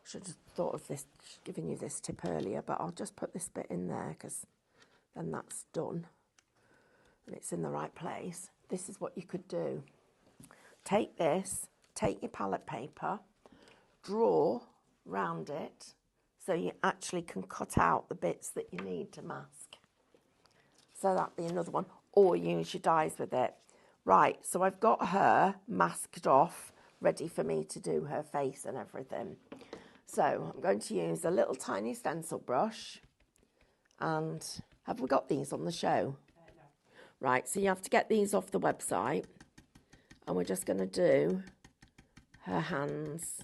S2: Should have thought of this, giving you this tip earlier, but I'll just put this bit in there because then that's done and it's in the right place. This is what you could do. Take this, take your palette paper, draw round it so you actually can cut out the bits that you need to mask. So that'd be another one, or use your dies with it. Right, so I've got her masked off, ready for me to do her face and everything. So I'm going to use a little tiny stencil brush. And have we got these on the show?
S4: No.
S2: Right, so you have to get these off the website. And we're just going to do her hands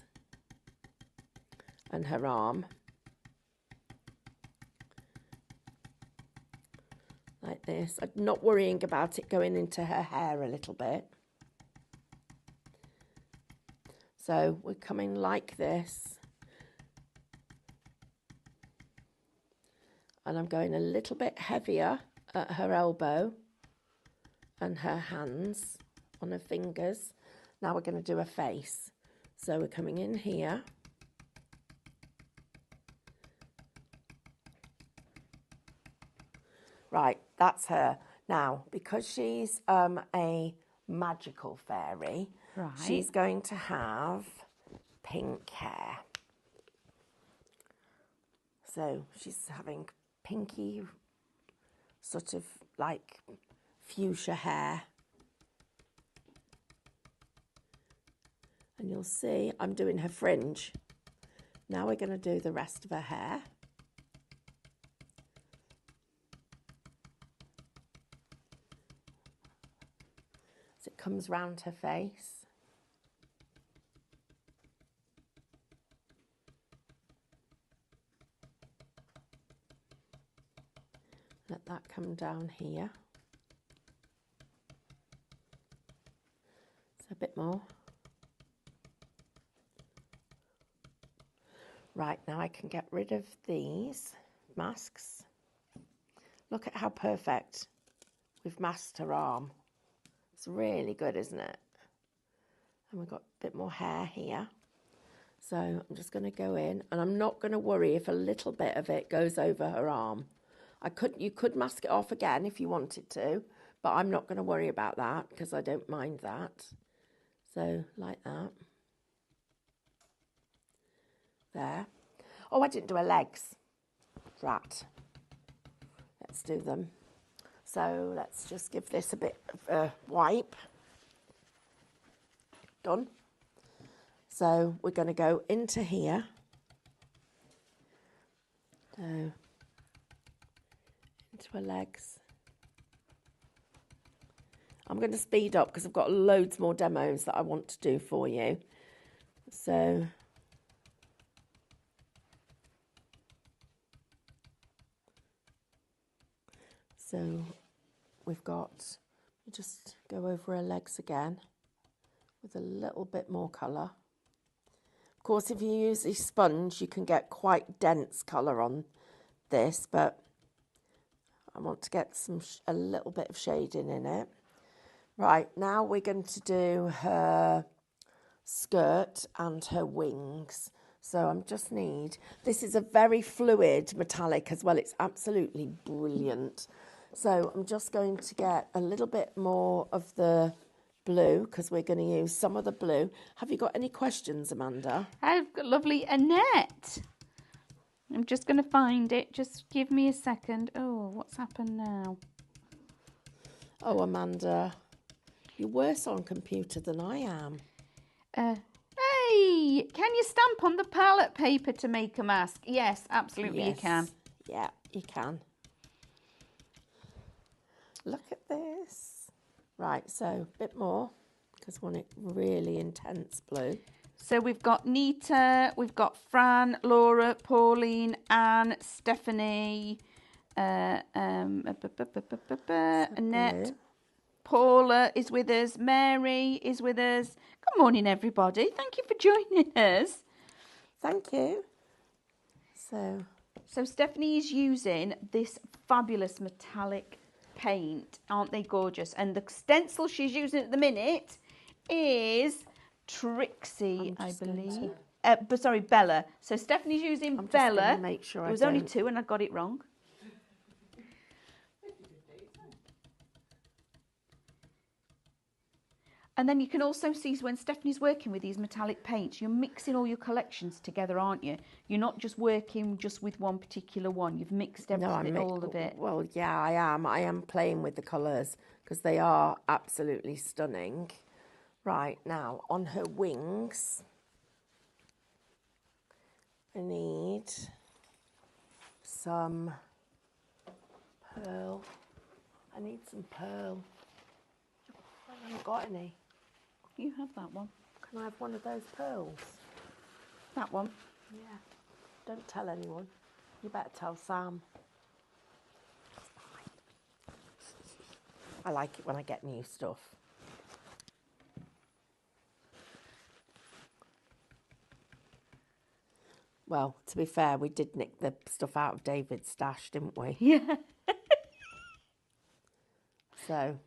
S2: and her arm. Like this. I'm not worrying about it going into her hair a little bit. So we're coming like this. And I'm going a little bit heavier at her elbow and her hands on her fingers. Now we're going to do a face. So we're coming in here. Right, that's her. Now, because she's a magical fairy,
S1: Right.
S2: she's going to have pink hair. So she's having pinky, sort of like fuchsia hair. And you'll see I'm doing her fringe. Now we're going to do the rest of her hair. So it comes round her face. Let that come down here. So a bit more. Right, now I can get rid of these masks. Look at how perfect we've masked her arm. It's really good, isn't it? And we've got a bit more hair here. So I'm just going to go in, and I'm not going to worry if a little bit of it goes over her arm. You could mask it off again if you wanted to, but I'm not going to worry about that because I don't mind that. So like that. There. Oh, I didn't do her legs. Drat. Let's do them. So let's just give this a bit of a wipe. Done. So we're going to go into here. So into her legs. I'm going to speed up because I've got loads more demos that I want to do for you. So we've got, you just go over her legs again with a little bit more colour. Of course, if you use a sponge, you can get quite dense colour on this, but I want to get a little bit of shading in it. Right, now we're going to do her skirt and her wings. So I'm just this is a very fluid metallic as well. It's absolutely brilliant. So I'm just going to get a little bit more of the blue because we're going to use some of the blue. Have you got any questions, Amanda?
S1: I've got lovely Annette. I'm just going to find it. Just give me a second. Oh, what's happened now?
S2: Oh, Amanda, you're worse on computer than I am.
S1: Hey, can you stamp on the palette paper to make a mask? Yes, absolutely
S2: Yes,
S1: you can.
S2: Yeah, you can. Look at this. Right, so a bit more because I want it really intense blue.
S1: So we've got Nita, we've got Fran, Laura, Pauline, Anne, Stephanie, Annette, Paula is with us, Mary is with us. Good morning, everybody. Thank you for joining us.
S2: Thank you. So
S1: Stephanie is using this fabulous metallic paint. Aren't they gorgeous? And the stencil she's using at the minute is Trixie, I believe. But sorry, Bella. So Stephanie's using
S2: I'm just
S1: Bella.
S2: gonna make sure
S1: There was only 2 and I got it wrong. And then you can also see when Stephanie's working with these metallic paints, you're mixing all your collections together, aren't you? You're not just working just with one particular one. You've mixed everything, all of it.
S2: Well, yeah, I am. I am playing with the colours because they are absolutely stunning. Right, now on her wings, I need some pearl. I need some pearl. I haven't got any.
S1: You have that one.
S2: Can I have one of those pearls?
S1: That one.
S2: Yeah. Don't tell anyone. You better tell Sam. I like it when I get new stuff. Well, to be fair, we did nick the stuff out of David's stash, didn't we?
S1: Yeah.
S2: So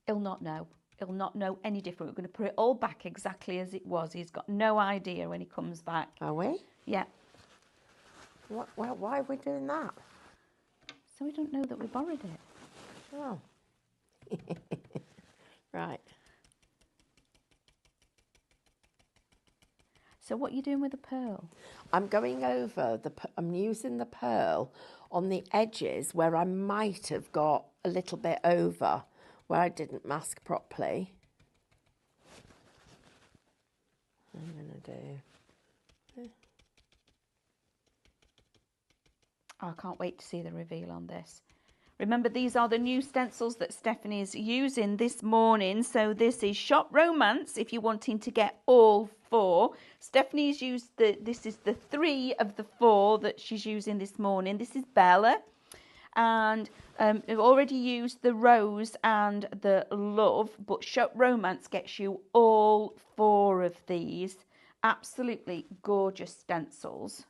S1: He'll not know. He'll not know any different. We're going to put it all back exactly as it was. He's got no idea when he comes back.
S2: are we?
S1: Yeah.
S2: What? Well, why are we doing that?
S1: So we don't know that we borrowed it.
S2: Oh. Right.
S1: So what are you doing with the pearl?
S2: I'm going over I'm using the pearl on the edges where I might have got a little bit over where I didn't mask properly. I'm going to do...
S1: Oh, I can't wait to see the reveal on this. Remember, these are the new stencils that Stephanie is using this morning. So this is Shop Romance if you're wanting to get all 4. Stephanie's used this is the 3 of the 4 that she's using this morning. This is Bella. And we've already used the Rose and the Love, but Shop Romance gets you all 4 of these. Absolutely gorgeous stencils.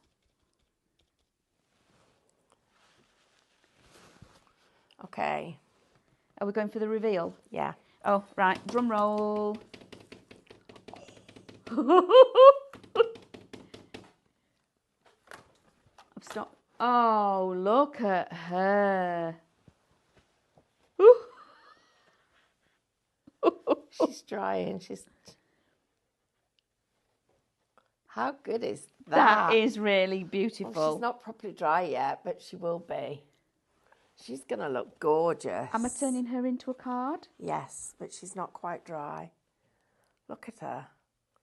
S2: Okay.
S1: Are we going for the reveal?
S2: Yeah.
S1: Oh, right. Drum roll. I've stopped. Oh, look at her.
S2: She's drying. How good is that?
S1: That is really beautiful.
S2: Well, she's not properly dry yet, but she will be. She's going to look gorgeous.
S1: Am I turning her into a card?
S2: Yes, but she's not quite dry. Look at her.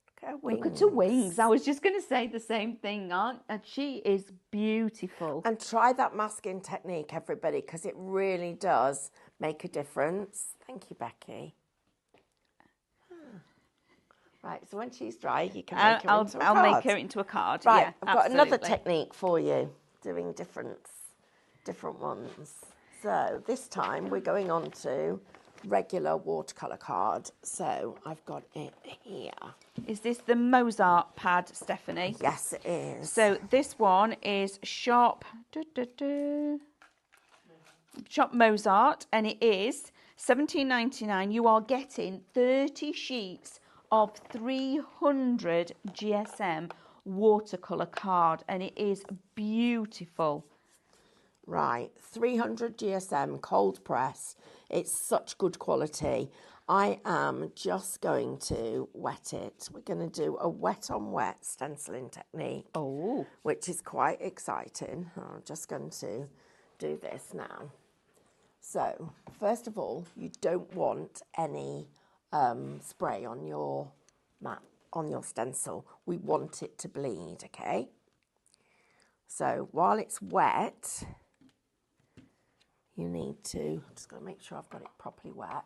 S2: Look at her wings.
S1: Look at her wings. I was just going to say the same thing, and she is beautiful.
S2: And try that masking technique, everybody, because it really does make a difference. Thank you, Becky. Right, so when she's dry, you can make her into a card.
S1: I'll make her into a card.
S2: Right,
S1: yeah,
S2: I've got another
S1: absolutely.
S2: technique for you, doing different ones. So this time we're going on to regular watercolour card. So I've got it here.
S1: Is this the Mozart pad, Stephanie?
S2: Yes, it is.
S1: So this one is Shop Mozart, and it is $17.99. You are getting 30 sheets of 300 GSM watercolour card, and it is beautiful.
S2: Right, 300 GSM cold press. It's such good quality. I am just going to wet it. We're going to do a wet on wet stenciling technique.
S1: Oh.
S2: Which is quite exciting. I'm just going to do this now. So, first of all, you don't want any spray on your mat, on your stencil. We want it to bleed, okay? So while it's wet, you need to, just got to make sure I've got it properly wet.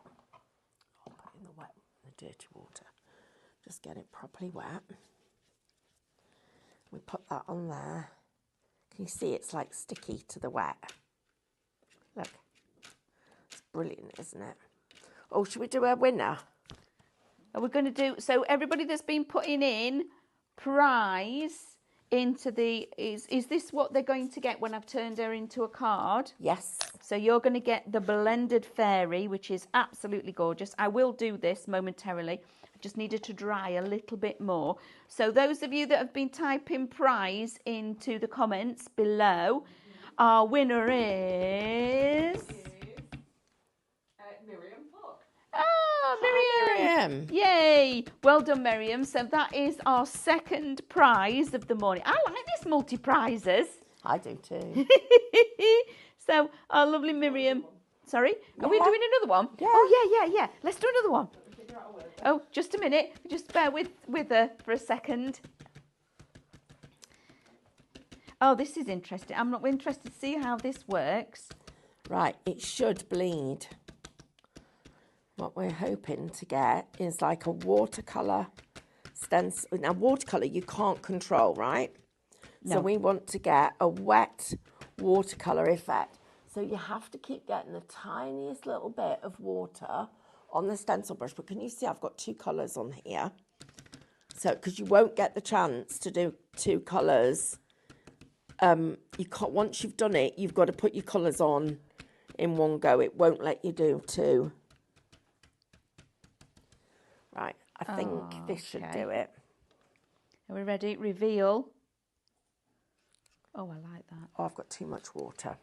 S2: I'll put it in the dirty water. Just get it properly wet. We put that on there. Can you see it's like sticky to the wet? Look, it's brilliant, isn't it? Oh, should we do a winner?
S1: Are we going to do, so everybody that's been putting in prize into the, is this what they're going to get when I've turned her into a card?
S2: Yes.
S1: So you're going to get the blended fairy, which is absolutely gorgeous. I will do this momentarily. I just needed to dry a little bit more. So those of you that have been typing prize into the comments below, our winner is...
S3: Miriam Park.
S1: Oh, Miriam.
S2: Miriam.
S1: Yay. Well done, Miriam. So that is our second prize of the morning. I like this multi-prizes.
S2: I do too.
S1: So our lovely Miriam. Sorry? Are we
S2: Yeah.
S1: doing another one?
S2: Yeah.
S1: Oh, yeah. Let's do another one. Oh, just a minute. Just bear with her for a second. Oh, this is interesting. I'm not interested to see how this works.
S2: Right, it should bleed. What we're hoping to get is like a watercolour stencil. Now, watercolour you can't control, right?
S1: No.
S2: So we want to get a wet watercolour effect. So you have to keep getting the tiniest little bit of water on the stencil brush. But can you see I've got two colours on here? So, because you won't get the chance to do two colours. You can't, once you've done it, you've got to put your colours on in one go. It won't let you do two. Right, I think this should do it.
S1: Are we ready? Reveal. Oh, I like that.
S2: Oh, I've got too much water.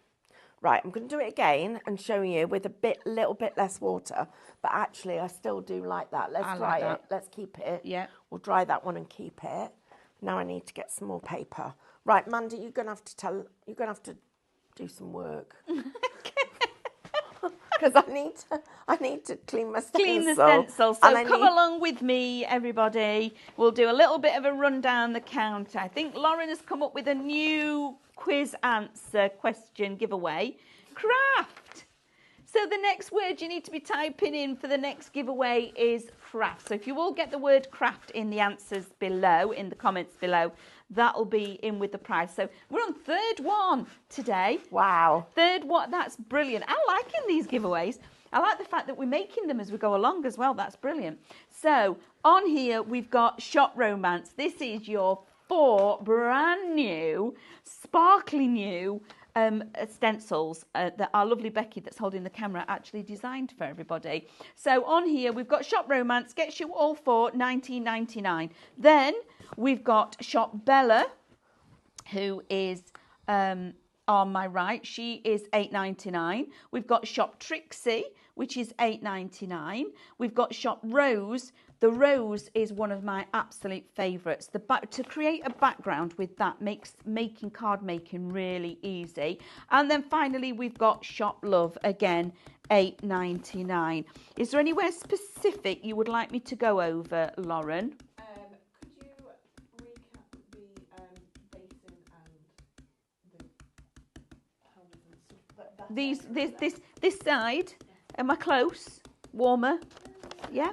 S2: Right, I'm going to do it again and show you with a little bit less water. But actually, I still do like that. Let's dry it. Let's keep it.
S1: Yeah.
S2: We'll dry that one and keep it. Now I need to get some more paper. Right, Mandy, you're going to have to do some work. Because I need to clean my stencil.
S1: Clean the stencil. So come along with me, everybody. We'll do a little bit of a run down the counter. I think Lauren has come up with a new quiz answer question giveaway. Craft. So the next word you need to be typing in for the next giveaway is craft. So if you all get the word craft in the answers below, in the comments below, that'll be in with the prize. So we're on third one today.
S2: Wow.
S1: Third one, that's brilliant. I'm liking these giveaways. I like the fact that we're making them as we go along as well. That's brilliant. So on here, we've got Shop Romance. This is your 4 brand new, sparkly new stencils that our lovely Becky that's holding the camera actually designed for everybody. So on here, we've got Shop Romance, gets you all for $19.99. Then we've got Shop Bella, who is on my right. She is $8.99. We've got Shop Trixie, which is $8.99. We've got Shop Rose. The rose is one of my absolute favourites. To create a background with that makes making card making really easy. And then finally we've got Shop Love, again, $8.99. Is there anywhere specific you would like me to go over, Lauren?
S3: Could you recap the basin and the powders and stuff?
S1: This side. Am I close? Warmer? Yeah.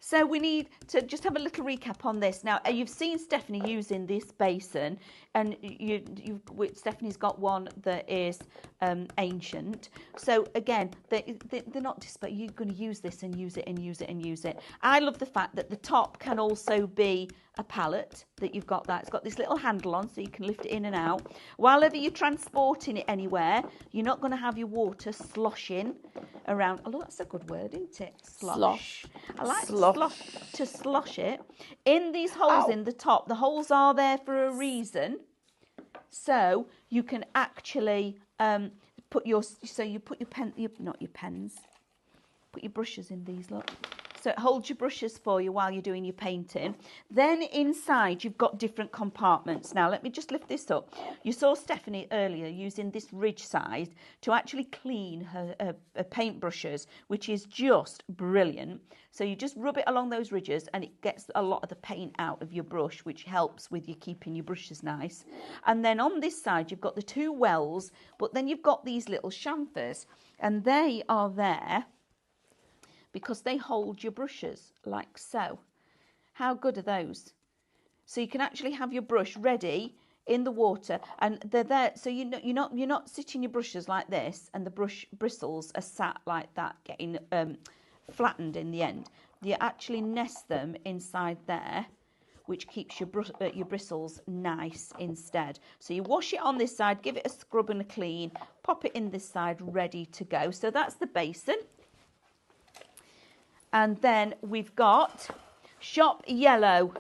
S1: So we need to just have a little recap on this. Now, you've seen Stephanie using this basin, and Stephanie's got one that is ancient. So again, they're not display. You're going to use this and use it and use it and use it. I love the fact that the top can also be a palette, that you've got that. It's got this little handle on so you can lift it in and out. While ever you're transporting it anywhere, you're not going to have your water sloshing around. Oh, that's a good word, isn't it? Slosh. I like slosh. To slosh it. In these holes in the top, the holes are there for a reason. So you can actually put your pen, not your pens, put your brushes in these, look. so it holds your brushes for you while you're doing your painting. Then inside you've got different compartments. Now let me just lift this up. You saw Stephanie earlier using this ridge side to actually clean her paintbrushes, which is just brilliant. So you just rub it along those ridges and it gets a lot of the paint out of your brush, which helps with you keeping your brushes nice. And then on this side you've got the two wells, but then you've got these little chamfers, and they are there because they hold your brushes like so. How good are those? So you can actually have your brush ready in the water, and they're there, so you're not sitting your brushes like this and the brush bristles are sat like that, getting flattened in the end. You actually nest them inside there, which keeps your bristles nice instead. So you wash it on this side, give it a scrub and a clean, pop it in this side, ready to go. So that's the basin. And then we've got shop yellow.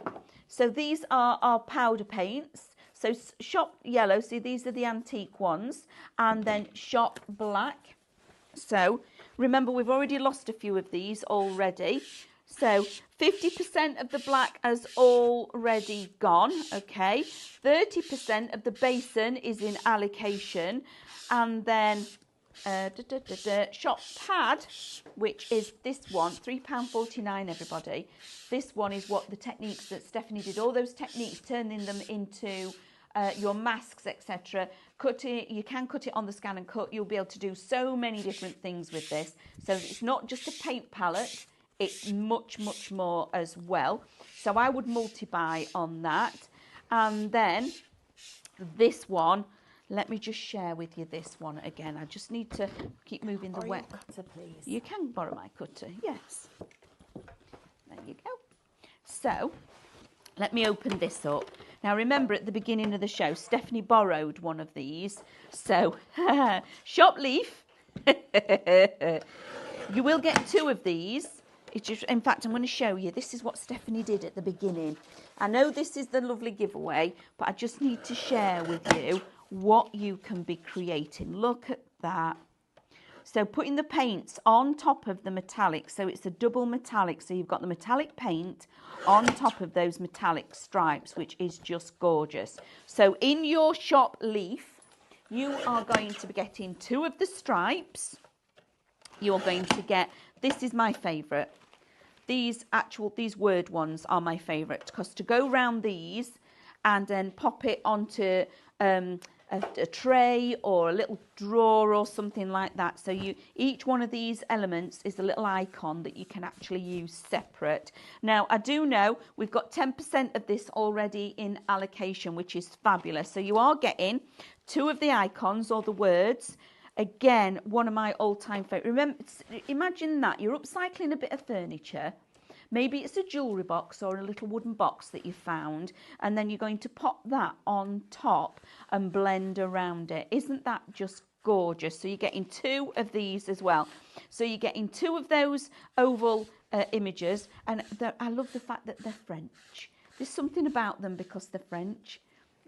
S1: So these are our powder paints. So shop yellow, see these are the antique ones, and then shop black. So remember, we've already lost a few of these already. So 50% of the black has already gone, okay. 30% of the basin is in allocation, and then shop pad, which is this one, £3.49 everybody. This one is what the techniques that Stephanie did, all those techniques, turning them into your masks, etc. Cut it, you can cut it on the scan and cut. You'll be able to do so many different things with this. So it's not just a paint palette, it's much, much more as well. So I would multi-buy on that. And then this one, let me just share with you this one again. I just need to keep moving the wet
S2: cutter, please.
S1: You can borrow my cutter, yes. There you go. So let me open this up. Now remember, at the beginning of the show, Stephanie borrowed one of these. So shop leaf. You will get two of these. It's just, in fact, I'm going to show you. This is what Stephanie did at the beginning. I know this is the lovely giveaway, but I just need to share with you what you can be creating. Look at that. So putting the paints on top of the metallic, so it's a double metallic. So you've got the metallic paint on top of those metallic stripes, which is just gorgeous. So in your shop leaf, you are going to be getting two of the stripes. You're going to get, this is my favourite. These word ones are my favourite, because to go round these and then pop it onto a tray or a little drawer or something like that. So each one of these elements is a little icon that you can actually use separate. Now, I do know we've got 10% of this already in allocation, which is fabulous. So you are getting two of the icons or the words. Again, one of my all-time favourite. Remember, imagine that you're upcycling a bit of furniture. Maybe it's a jewellery box or a little wooden box that you found, and then you're going to pop that on top and blend around it. Isn't that just gorgeous? So you're getting two of these as well. So you're getting two of those oval images, and I love the fact that they're French. There's something about them because they're French.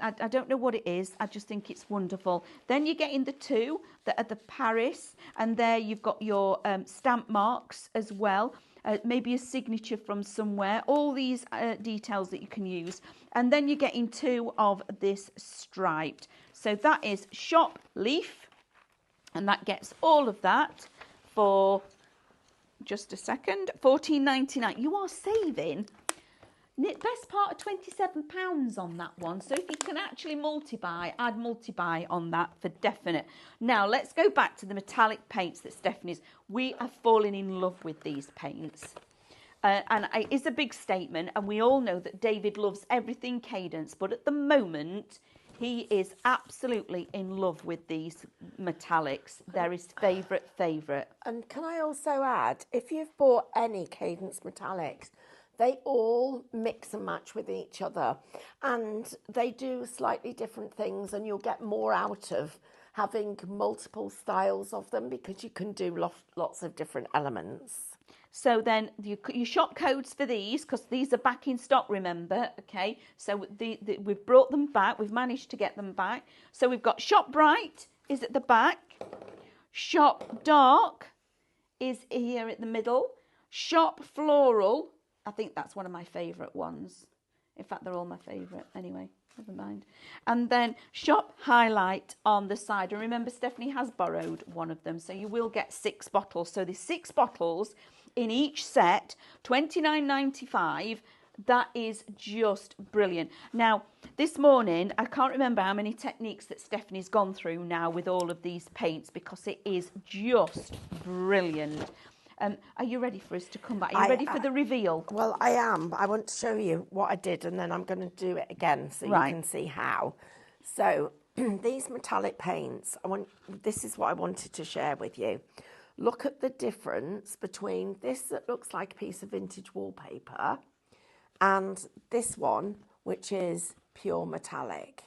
S1: I don't know what it is. I just think it's wonderful. Then you're getting the two that are the Paris, and there you've got your stamp marks as well. Maybe a signature from somewhere. All these details that you can use. And then you're getting two of this striped. So that is shop leaf, and that gets all of that for just a second, £14.99. You are saving best part of £27 on that one. So if you can actually multi-buy, I'd multi-buy on that for definite. Now let's go back to the metallic paints that Stephanie's. We are falling in love with these paints. And it is a big statement, and we all know that David loves everything Cadence, but at the moment he is absolutely in love with these metallics. They're his favourite.
S2: And can I also add, if you've bought any Cadence metallics, they all mix and match with each other, and they do slightly different things, and you'll get more out of having multiple styles of them because you can do lots of different elements.
S1: So then your shop codes for these, because these are back in stock, remember, okay? So we've brought them back. We've managed to get them back. So we've got Shop Bright is at the back. Shop Dark is here at the middle. Shop Floral. I think that's one of my favourite ones. In fact, they're all my favourite. Anyway, never mind. And then Shop Highlight on the side. And remember, Stephanie has borrowed one of them, so you will get 6 bottles. So there's 6 bottles in each set, $29.95. That is just brilliant. Now, this morning, I can't remember how many techniques that Stephanie's gone through now with all of these paints, because it is just brilliant. Are you ready for us to come back? Are you ready for the reveal?
S2: Well, I am. I want to show you what I did, and then I'm going to do it again so you can see how. So these metallic paints, this is what I wanted to share with you. Look at the difference between this that looks like a piece of vintage wallpaper and this one, which is pure metallic.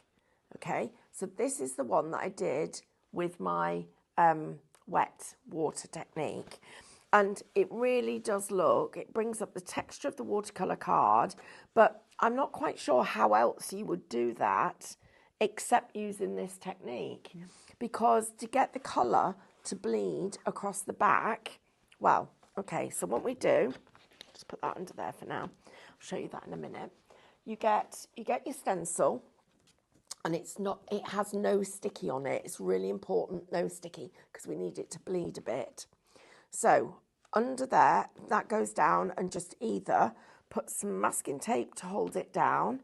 S2: Okay, so this is the one that I did with my wet water technique. And it really does look, it brings up the texture of the watercolour card, but I'm not quite sure how else you would do that except using this technique. Because to get the colour to bleed across the back, well, okay, so what we do, just put that under there for now. I'll show you that in a minute. You get your stencil, and it has no sticky on it. It's really important, no sticky, because we need it to bleed a bit. So under there, that goes down, and just either put some masking tape to hold it down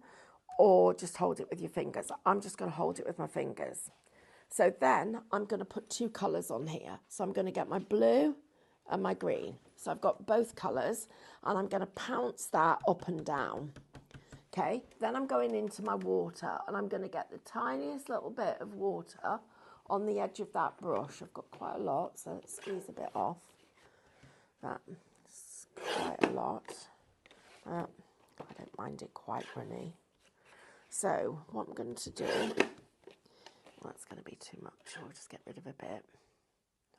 S2: or just hold it with your fingers. I'm just going to hold it with my fingers. So then I'm going to put 2 colours on here. So I'm going to get my blue and my green. So I've got both colours, and I'm going to pounce that up and down. Okay, then I'm going into my water, and I'm going to get the tiniest little bit of water on the edge of that brush. I've got quite a lot, so let's squeeze a bit off. That's quite a lot. I don't mind it quite runny. So what I'm going to do, that's going to be too much. I'll just get rid of a bit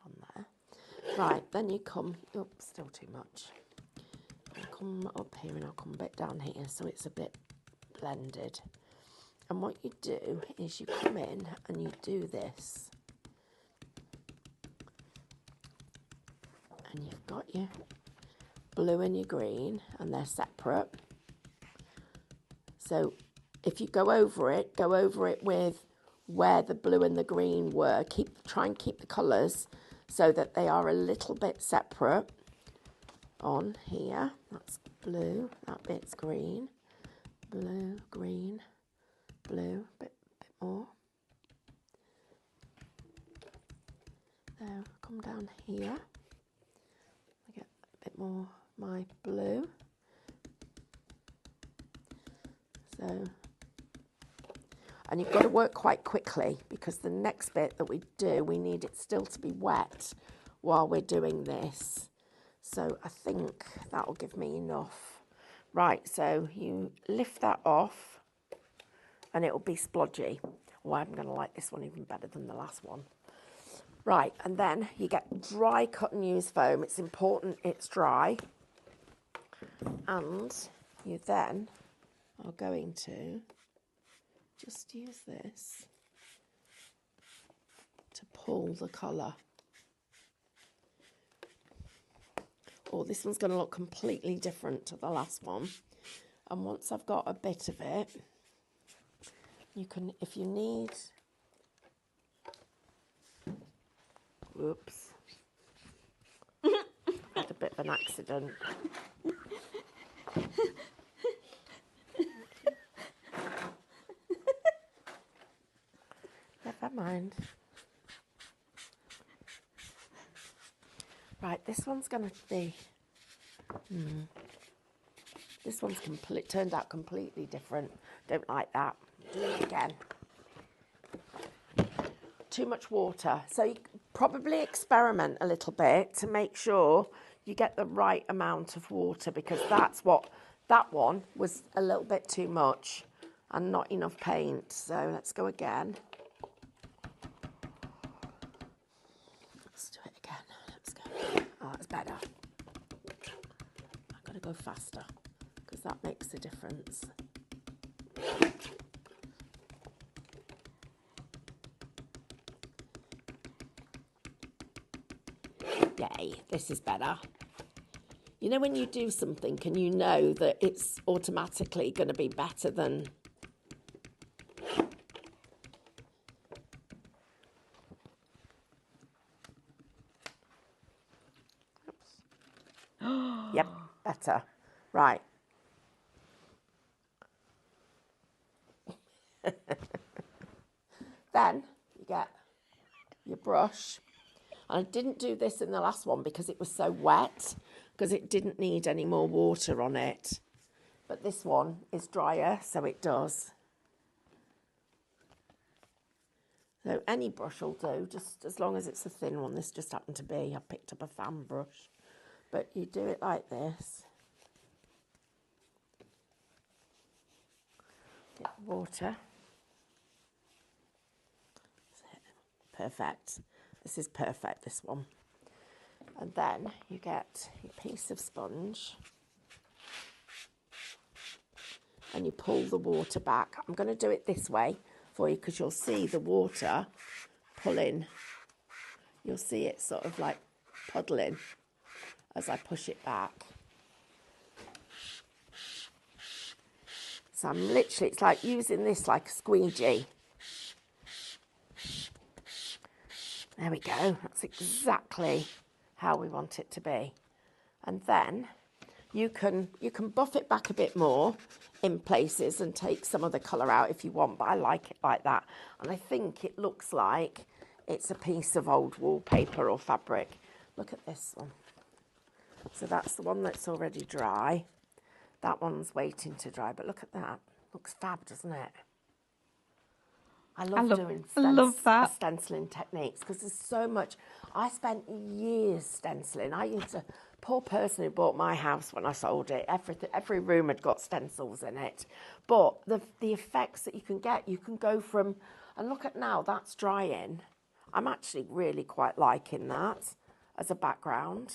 S2: on there. Right, then you come, oops, still too much. I'll come up here and I'll come a bit down here so it's a bit blended. And what you do is you come in and you do this. And you've got your blue and your green, and they're separate. So if you go over it with where the blue and the green were. Try and keep the colours so that they are a little bit separate. On here, that's blue, that bit's green, blue, green, blue, bit more. There, come down here. I get a bit more my blue. So, and you've got to work quite quickly because the next bit that we do, we need it still to be wet while we're doing this. So I think that will give me enough. Right, so you lift that off and it will be splodgy. Oh, I'm going to like this one even better than the last one. Right, and then you get dry cut and use foam. It's important it's dry. And you then are going to just use this to pull the colour. Oh, this one's going to look completely different to the last one. And once I've got a bit of it, you can, if you need... Whoops. I had a bit of an accident. Never mind. Right, this one's going to be... This one's turned out completely different. Don't like that. Do it again. Too much water. So you probably experiment a little bit to make sure you get the right amount of water, because that's what that one was, a little bit too much and not enough paint. So let's go again. Let's do it again. Let's go. Oh, that's better. I've got to go faster because that makes a difference. Yay, this is better. You know when you do something and you know that it's automatically going to be better than... Yep, better. Right. Then you get your brush. And I didn't do this in the last one because it was so wet, because it didn't need any more water on it. But this one is drier, so it does. So any brush will do, just as long as it's a thin one. This just happened to be, I picked up a fan brush. But you do it like this. Get water. Perfect. This is perfect, this one. And then you get your piece of sponge and you pull the water back. I'm going to do it this way for you because you'll see the water pulling. You'll see it sort of like puddling as I push it back. So I'm literally, it's like using this like a squeegee. There we go. That's exactly how we want it to be. And then you can buff it back a bit more in places and take some of the colour out if you want, but I like it like that. And I think it looks like it's a piece of old wallpaper or fabric. Look at this one. So that's the one that's already dry. That one's waiting to dry, but look at that. Looks fab, doesn't it? I love doing stenciling techniques because there's so much. I spent years stenciling. I used to, poor person who bought my house when I sold it, every room had got stencils in it. But the effects that you can get, you can go from, and look at now, that's drying. I'm actually really quite liking that as a background.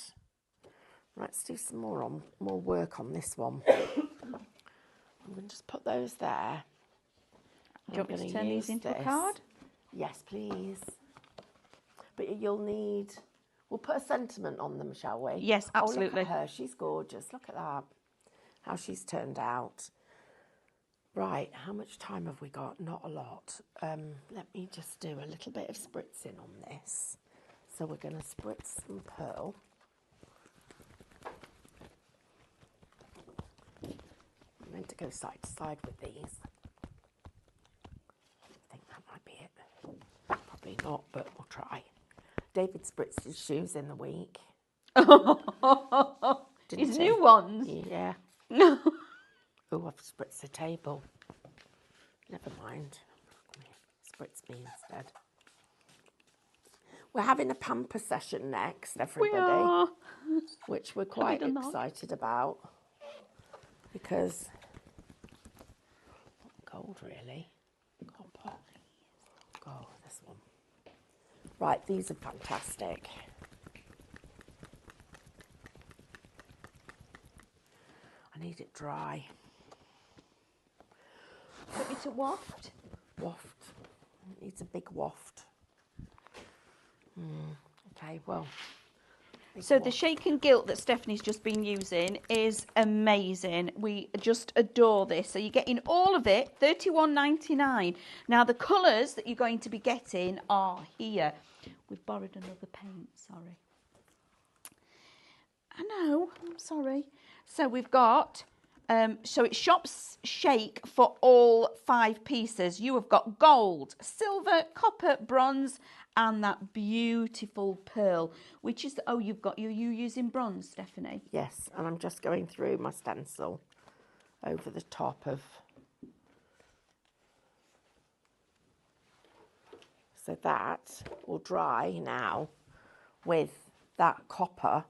S2: Let's do some more work on this one. I'm going to just put those there.
S1: Do you want me to turn these into a card?
S2: Yes, please. But you'll need... We'll put a sentiment on them, shall we?
S1: Yes, absolutely.
S2: Oh, look at her. She's gorgeous. Look at that. How she's turned out. Right, how much time have we got? Not a lot. Let me just do a little bit of spritzing on this. So we're going to spritz some pearl. I'm meant to go side to side with these. Probably not, but we'll try. David spritzed his shoes in the week.
S1: His new ones?
S2: Yeah. Oh, I've spritzed the table. Never mind. Spritz me instead. We're having a pamper session next, everybody.
S1: We are.
S2: Which we're quite excited about. Because... gold, really. Copper. Gold, this one. Right, these are fantastic. I need it dry.
S1: Want me to waft?
S2: Waft. It needs a big waft. Okay, well.
S1: So the shaken gilt that Stephanie's just been using is amazing. We just adore this. So you're getting all of it, $31.99. Now the colours that you're going to be getting are here. We've borrowed another paint, sorry. I know, I'm sorry. So we've got, so it's Shop's Shake for all 5 pieces. You have got gold, silver, copper, bronze, and that beautiful pearl, which is, oh, you're using bronze, Stephanie?
S2: Yes, and I'm just going through my stencil over the top of. So that will dry now with that copper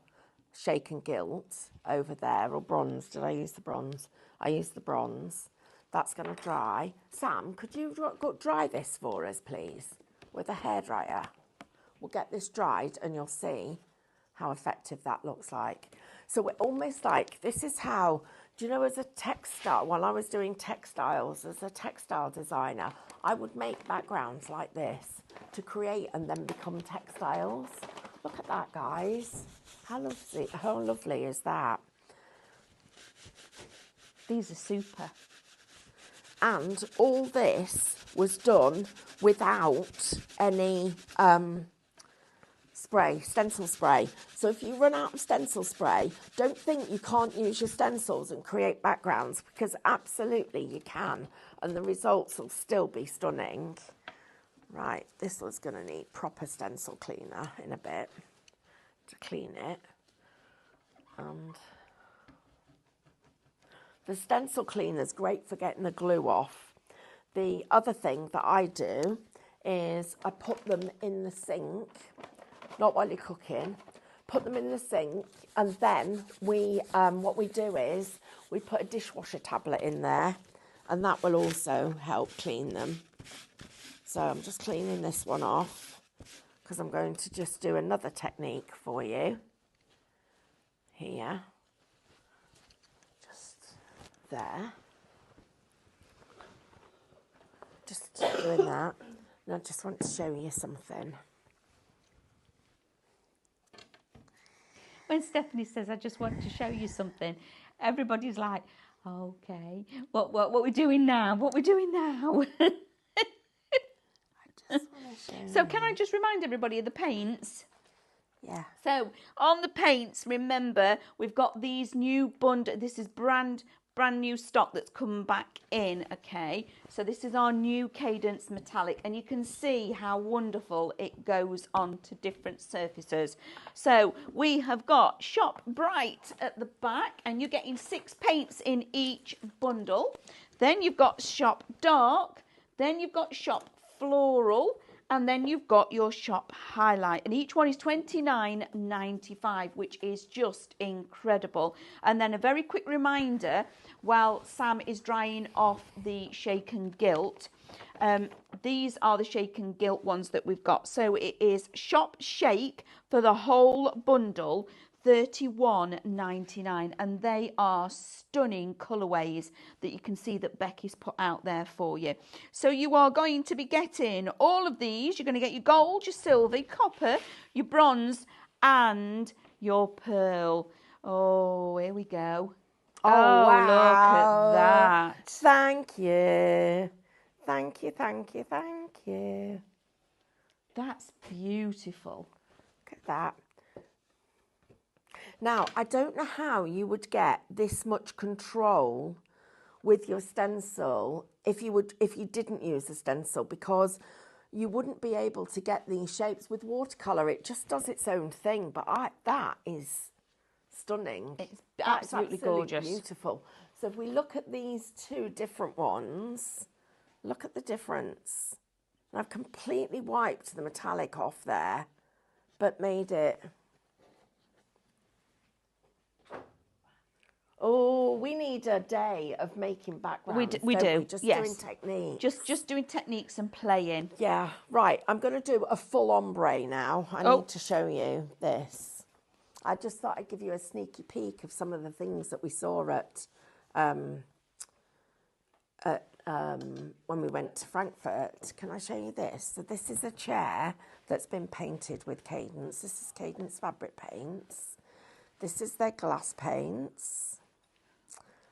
S2: shaken gilt over there, or bronze. Did I use the bronze? I used the bronze. That's going to dry. Sam, could you dry this for us, please, with a hairdryer? We'll get this dried and you'll see how effective that looks like. So we're almost like, this is how, do you know, as a textile, while I was doing textiles, as a textile designer, I would make backgrounds like this to create and then become textiles. Look at that, guys. How lovely is that?
S1: These are super.
S2: And all this was done without any spray, stencil spray. So if you run out of stencil spray, don't think you can't use your stencils and create backgrounds, because absolutely you can, and the results will still be stunning. Right, this one's going to need proper stencil cleaner in a bit to clean it. And the stencil cleaner is great for getting the glue off. The other thing that I do is I put them in the sink, not while you're cooking, put them in the sink, and then what we do is we put a dishwasher tablet in there, and that will also help clean them. So I'm just cleaning this one off because I'm going to just do another technique for you here. Just there. Just doing that. And I just want to show you something.
S1: When Stephanie says, I just want to show you something, everybody's like, okay, what we're doing now? What we're doing now? So can I just remind everybody of the paints?
S2: Yeah.
S1: So on the paints, remember, we've got these new this is brand new stock that's come back in, okay? So this is our new Cadence Metallic, and you can see how wonderful it goes onto different surfaces. So we have got Shop Bright at the back, and you're getting 6 paints in each bundle. Then you've got Shop Dark, then you've got Shop Floral, and then you've got your Shop Highlight, and each one is $29.95, which is just incredible. And then a very quick reminder, while Sam is drying off the Shake and Gilt, these are the Shake and Gilt ones that we've got. So it is Shop Shake for the whole bundle, $31.99, and they are stunning colourways that you can see that Becky's put out there for you. So you are going to be getting all of these. You're going to get your gold, your silver, your copper, your bronze, and your pearl. Oh, here we go.
S2: Oh, wow.
S1: Look at that.
S2: Thank you. Thank you, thank you, thank you.
S1: That's beautiful.
S2: Look at that. Now, I don't know how you would get this much control with your stencil if you didn't use a stencil, because you wouldn't be able to get these shapes with watercolour. It just does its own thing, but that is stunning.
S1: It's absolutely gorgeous.
S2: Beautiful. So if we look at these 2 different ones, look at the difference. And I've completely wiped the metallic off there, but made it... Oh, we need a day of making backgrounds.
S1: We do.
S2: Just
S1: yes.
S2: doing techniques.
S1: Just doing techniques and playing.
S2: Yeah, right. I'm going to do a full ombre now. I need to show you this. I just thought I'd give you a sneaky peek of some of the things that we saw at when we went to Frankfurt. Can I show you this? So this is a chair that's been painted with Cadence. This is Cadence fabric paints. This is their glass paints.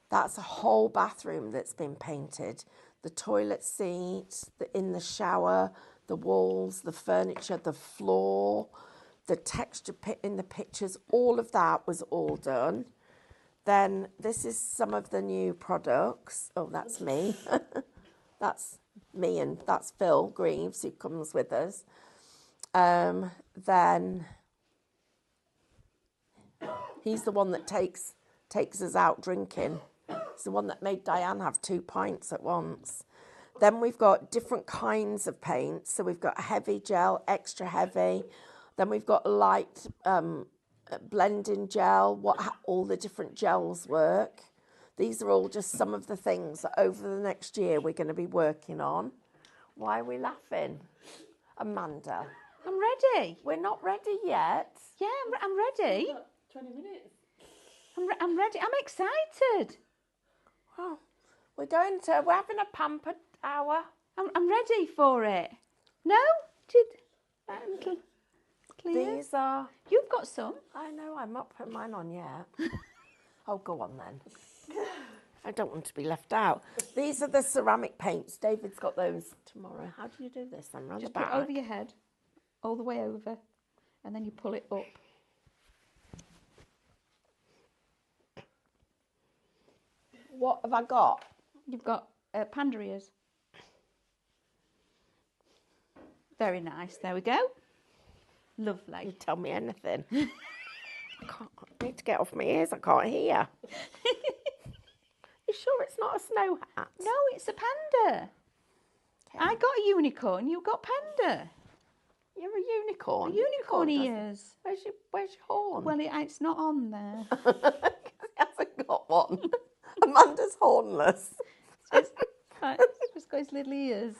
S2: That's a whole bathroom that's been painted. The toilet seat, in the shower, the walls, the furniture, the floor, the texture in the pictures, all of that was all done. Then this is some of the new products. Oh, that's me. That's me, and that's Phil Greaves, who comes with us. Then he's the one that takes us out drinking. It's the one that made Diane have 2 pints at once. Then we've got different kinds of paints. So we've got heavy gel, extra heavy. Then we've got light blending gel, all the different gels work. These are all just some of the things that over the next year we're going to be working on. Why are we laughing? Amanda.
S1: I'm ready.
S2: We're not ready yet.
S1: Yeah, I'm ready.
S3: 20 minutes.
S1: I'm ready. I'm excited.
S2: Well, we're having a pampered hour.
S1: I'm ready for it. No? Did that little clear?
S2: These are...
S1: You've got some.
S2: I know, I'm not putting mine on yet. Oh, go on then. I don't want to be left out. These are the ceramic paints. David's got those tomorrow. How do you do this then? Round
S1: Just
S2: the
S1: put
S2: back?
S1: it over your head, all the way over, and then you pull it up.
S2: What have I got?
S1: You've got panda ears. Very nice. There we go.
S2: You
S1: Lovely.
S2: tell me anything. I need to get off my ears. I can't hear. You sure it's not a snow hat?
S1: No, it's a panda.
S2: Okay.
S1: I got a unicorn. You got panda.
S2: You're a unicorn.
S1: A unicorn
S2: doesn't-
S1: ears.
S2: Where's your horn?
S1: Well, it's not on there.
S2: He hasn't got one. Amanda's hornless.
S1: It's just got his little ears.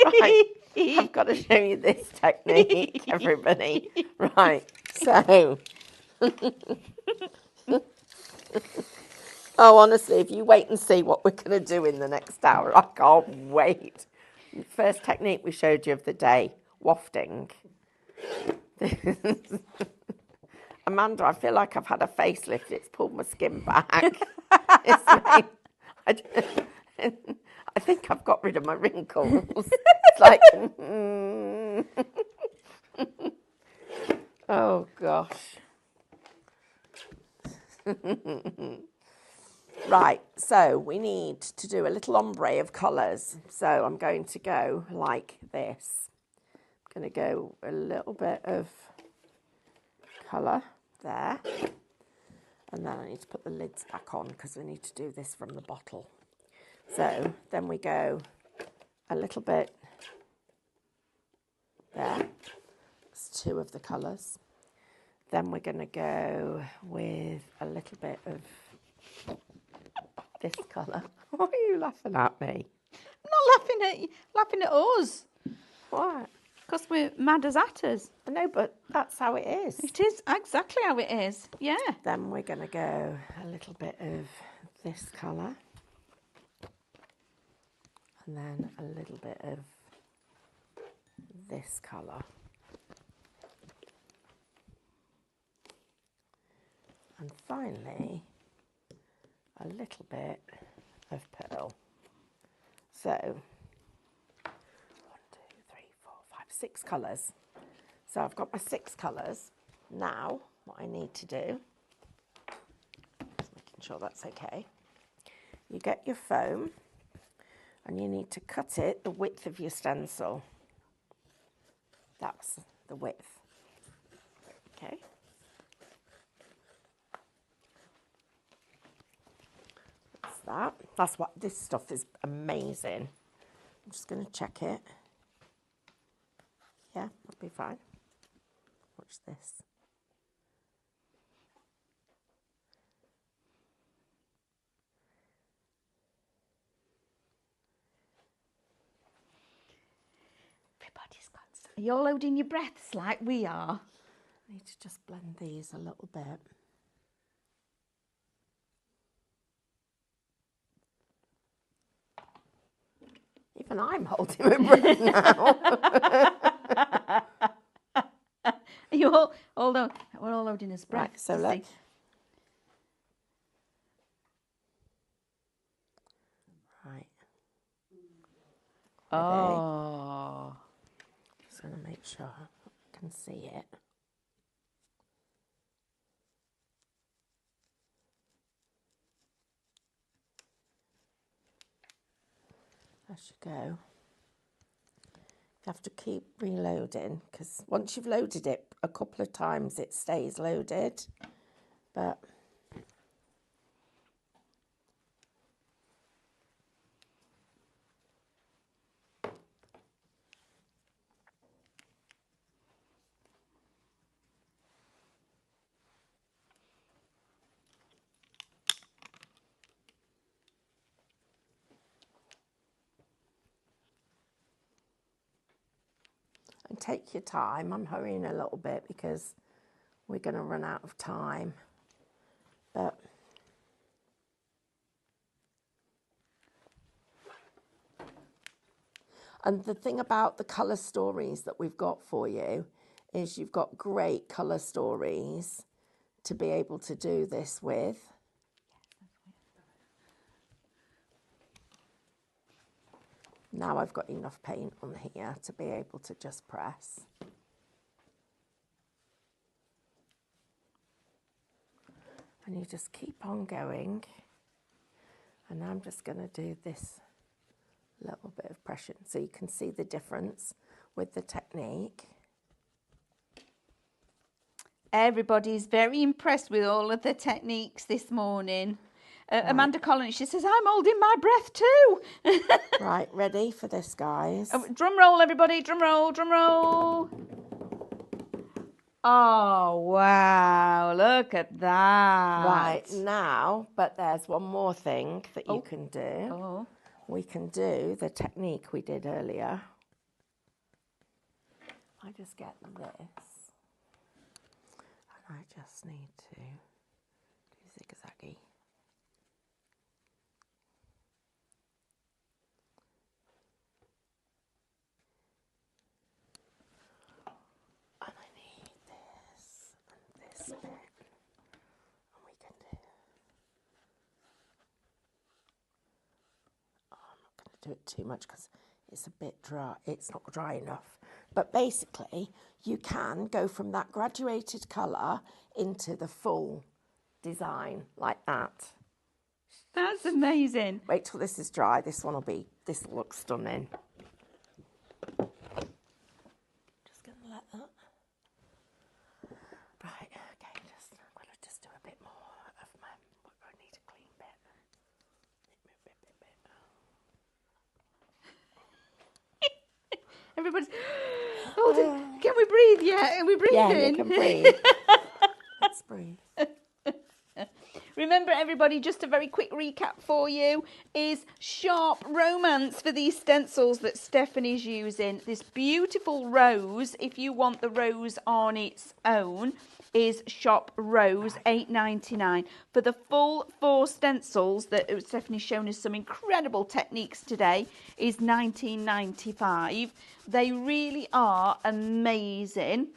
S2: Right, I've got to show you this technique, everybody. Right, so. Oh, honestly, if you wait and see what we're going to do in the next hour, I can't wait. First technique we showed you of the day, wafting. Amanda, I feel like I've had a facelift. It's pulled my skin back. It's like, I think I've got rid of my wrinkles. It's like, oh gosh. Right, so we need to do a little ombre of colours. So I'm going to go like this. I'm going to go a little bit of colour there. And then I need to put the lids back on because we need to do this from the bottle. So then we go a little bit there. That's two of the colours. Then we're going to go with a little bit of this colour. Why are you laughing at me?
S1: I'm not laughing at you, laughing at us.
S2: What?
S1: Because we're mad as hatters.
S2: I know, but that's how it is.
S1: It is exactly how it is. Yeah.
S2: Then we're going to go a little bit of this colour. And then a little bit of this colour. And finally, a little bit of pearl. So, 1, 2, 3, 4, 5, 6 colours. So I've got my 6 colours. Now, what I need to do, just making sure that's okay, you get your foam and you need to cut it the width of your stencil. That's the width. Okay. That's that. That's what this stuff is amazing. I'm just going to check it. Yeah, that'll be fine. Watch this.
S1: Everybody's got some. Are you all holding your breaths like we are?
S2: I need to just blend these a little bit. Even I'm holding my breath now.
S1: Are you all, we're all holding his breath.
S2: Right, so
S1: to
S2: let's.
S1: see.
S2: Right.
S1: Oh.
S2: Just going to make sure I can see it. There you go. You have to keep reloading because once you've loaded it a couple of times, it stays loaded. But and take your time. I'm hurrying a little bit because we're going to run out of time. But and the thing about the colour stories that we've got for you is you've got great colour stories to be able to do this with. Now I've got enough paint on here to be able to just press. And you just keep on going. And I'm just going to do this little bit of pressure so you can see the difference with the technique.
S1: Everybody's very impressed with all of the techniques this morning. Amanda Collins, she says, I'm holding my breath too.
S2: Right, ready for this, guys?
S1: Drum roll, everybody. Drum roll, drum roll. Oh, wow. Look at that.
S2: Right, now, but there's one more thing that you can do.
S1: Oh.
S2: We can do the technique we did earlier. I just get this. And I just need to do zigzaggy. And I need this and this bit. And we can do... Oh, I'm not going to do it too much because it's a bit dry. It's not dry enough. But basically, you can go from that graduated colour into the full design like that.
S1: That's amazing.
S2: Wait till this is dry. This will look stunning. Just going to let that. Right, okay, I'm going to just do a bit more of my, I need a clean bit.
S1: Everybody's, can we breathe yet? Are we breathing?
S2: Yeah, you can breathe. Let's breathe.
S1: Remember, everybody, just a very quick recap for you is Sharp Romance for these stencils that Stephanie's using. This beautiful rose, if you want the rose on its own, is Shop Rose, $8.99. For the full 4 stencils that Stephanie's shown us some incredible techniques today is $19.95. They really are amazing,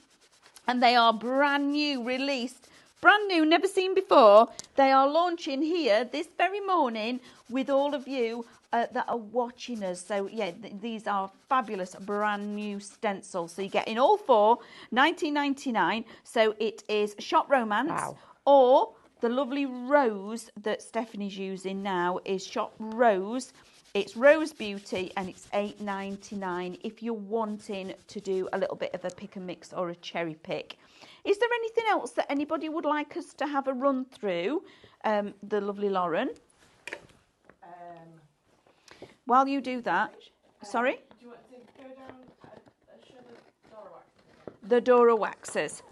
S1: and they are brand new, released. Brand new, never seen before. They are launching here this very morning with all of you that are watching us. So, yeah, these are fabulous brand new stencils. So, you're getting all 4, $19.99. So, it is Shop Romance.
S2: Wow.
S1: Or the lovely rose that Stephanie's using now is Shop Rose. It's Rose Beauty and it's $8.99 if you're wanting to do a little bit of a pick and mix or a cherry pick. Is there anything else that anybody would like us to have a run through, the lovely Lauren? While you do that, sorry?
S3: Do you want to go down and show the Dora wax?
S1: The Dora waxes.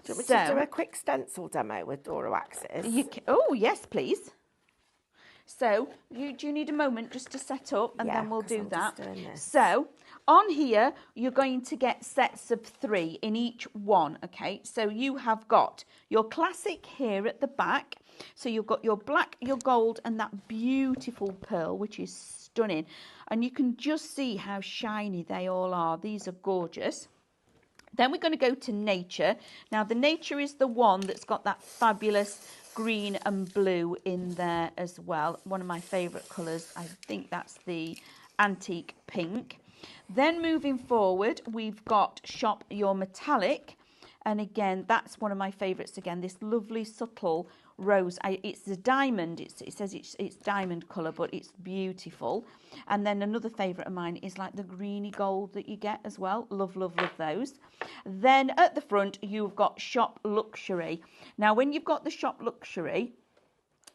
S2: Do we just do a quick stencil demo with Dora waxes?
S1: Oh, yes, please. So, do you need a moment just to set up and then we'll do that? So, on here, you're going to get sets of 3 in each one, okay? So, you have got your classic here at the back. So, you've got your black, your gold, and that beautiful pearl, which is stunning. And you can just see how shiny they all are. These are gorgeous. Then we're going to go to Nature. Now, the Nature is the one that's got that fabulous green and blue in there as well. One of my favourite colours. I think that's the Antique Pink. Then moving forward, we've got Shop Your Metallic. And again, that's one of my favourites again, this lovely subtle rose. It's a diamond. It says it's diamond colour, but it's beautiful. And then another favourite of mine is like the greeny gold that you get as well. Love, love, love those. Then at the front, you've got Shop Luxury. Now, when you've got the Shop Luxury,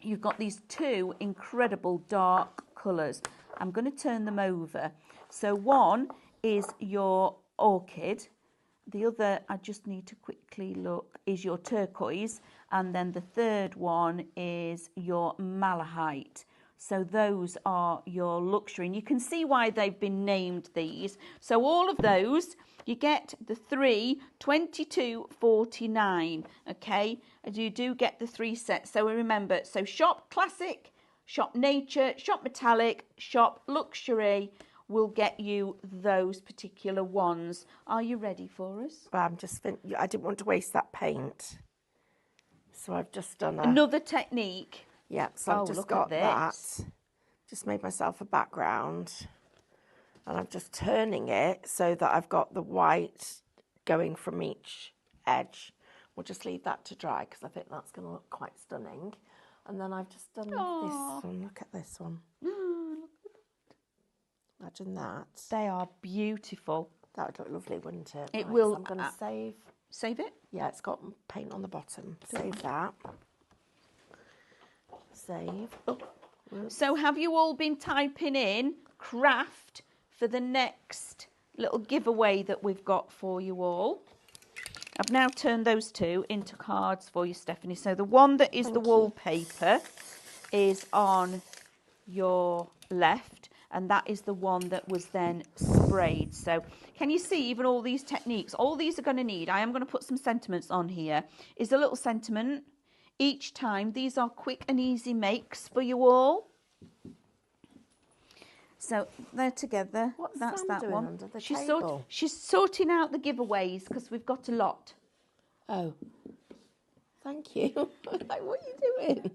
S1: you've got these 2 incredible dark colours. I'm going to turn them over. So one is your orchid. The other, I just need to quickly look, is your turquoise. And then the third one is your malachite. So those are your luxury. And you can see why they've been named these. So all of those, you get the 3, $22.49. Okay, and you do get the 3 sets. So remember, so Shop Classic, Shop Nature, Shop Metallic, Shop Luxury will get you those particular ones. Are you ready for us?
S2: Well, I didn't want to waste that paint. So I've just done
S1: another technique.
S2: Yeah, so I've just got that. Just made myself a background. And I'm just turning it so that I've got the white going from each edge. We'll just leave that to dry because I think that's going to look quite stunning. And then I've just done this one. Look at this one. Imagine that.
S1: They are beautiful.
S2: That would look lovely, wouldn't it?
S1: It
S2: Right,
S1: will.
S2: So I'm going to
S1: Save it.
S2: Yeah, it's got paint on the bottom. Save that. Save. Oh,
S1: so have you all been typing in craft for the next little giveaway that we've got for you all? I've now turned those two into cards for you, Stephanie. So the one that is the wallpaper is on your left, and that is the one that was then sprayed. So can you see even all these techniques? All these are going to need, I am going to put some sentiments on here, is a little sentiment each time. These are quick and easy makes for you all. So they're together.
S2: What's
S1: That's
S2: Sam
S1: that
S2: doing
S1: one.
S2: under the
S1: She's
S2: table?
S1: she's sorting out the giveaways because we've got a lot.
S2: Oh, thank you. Like, what are you doing?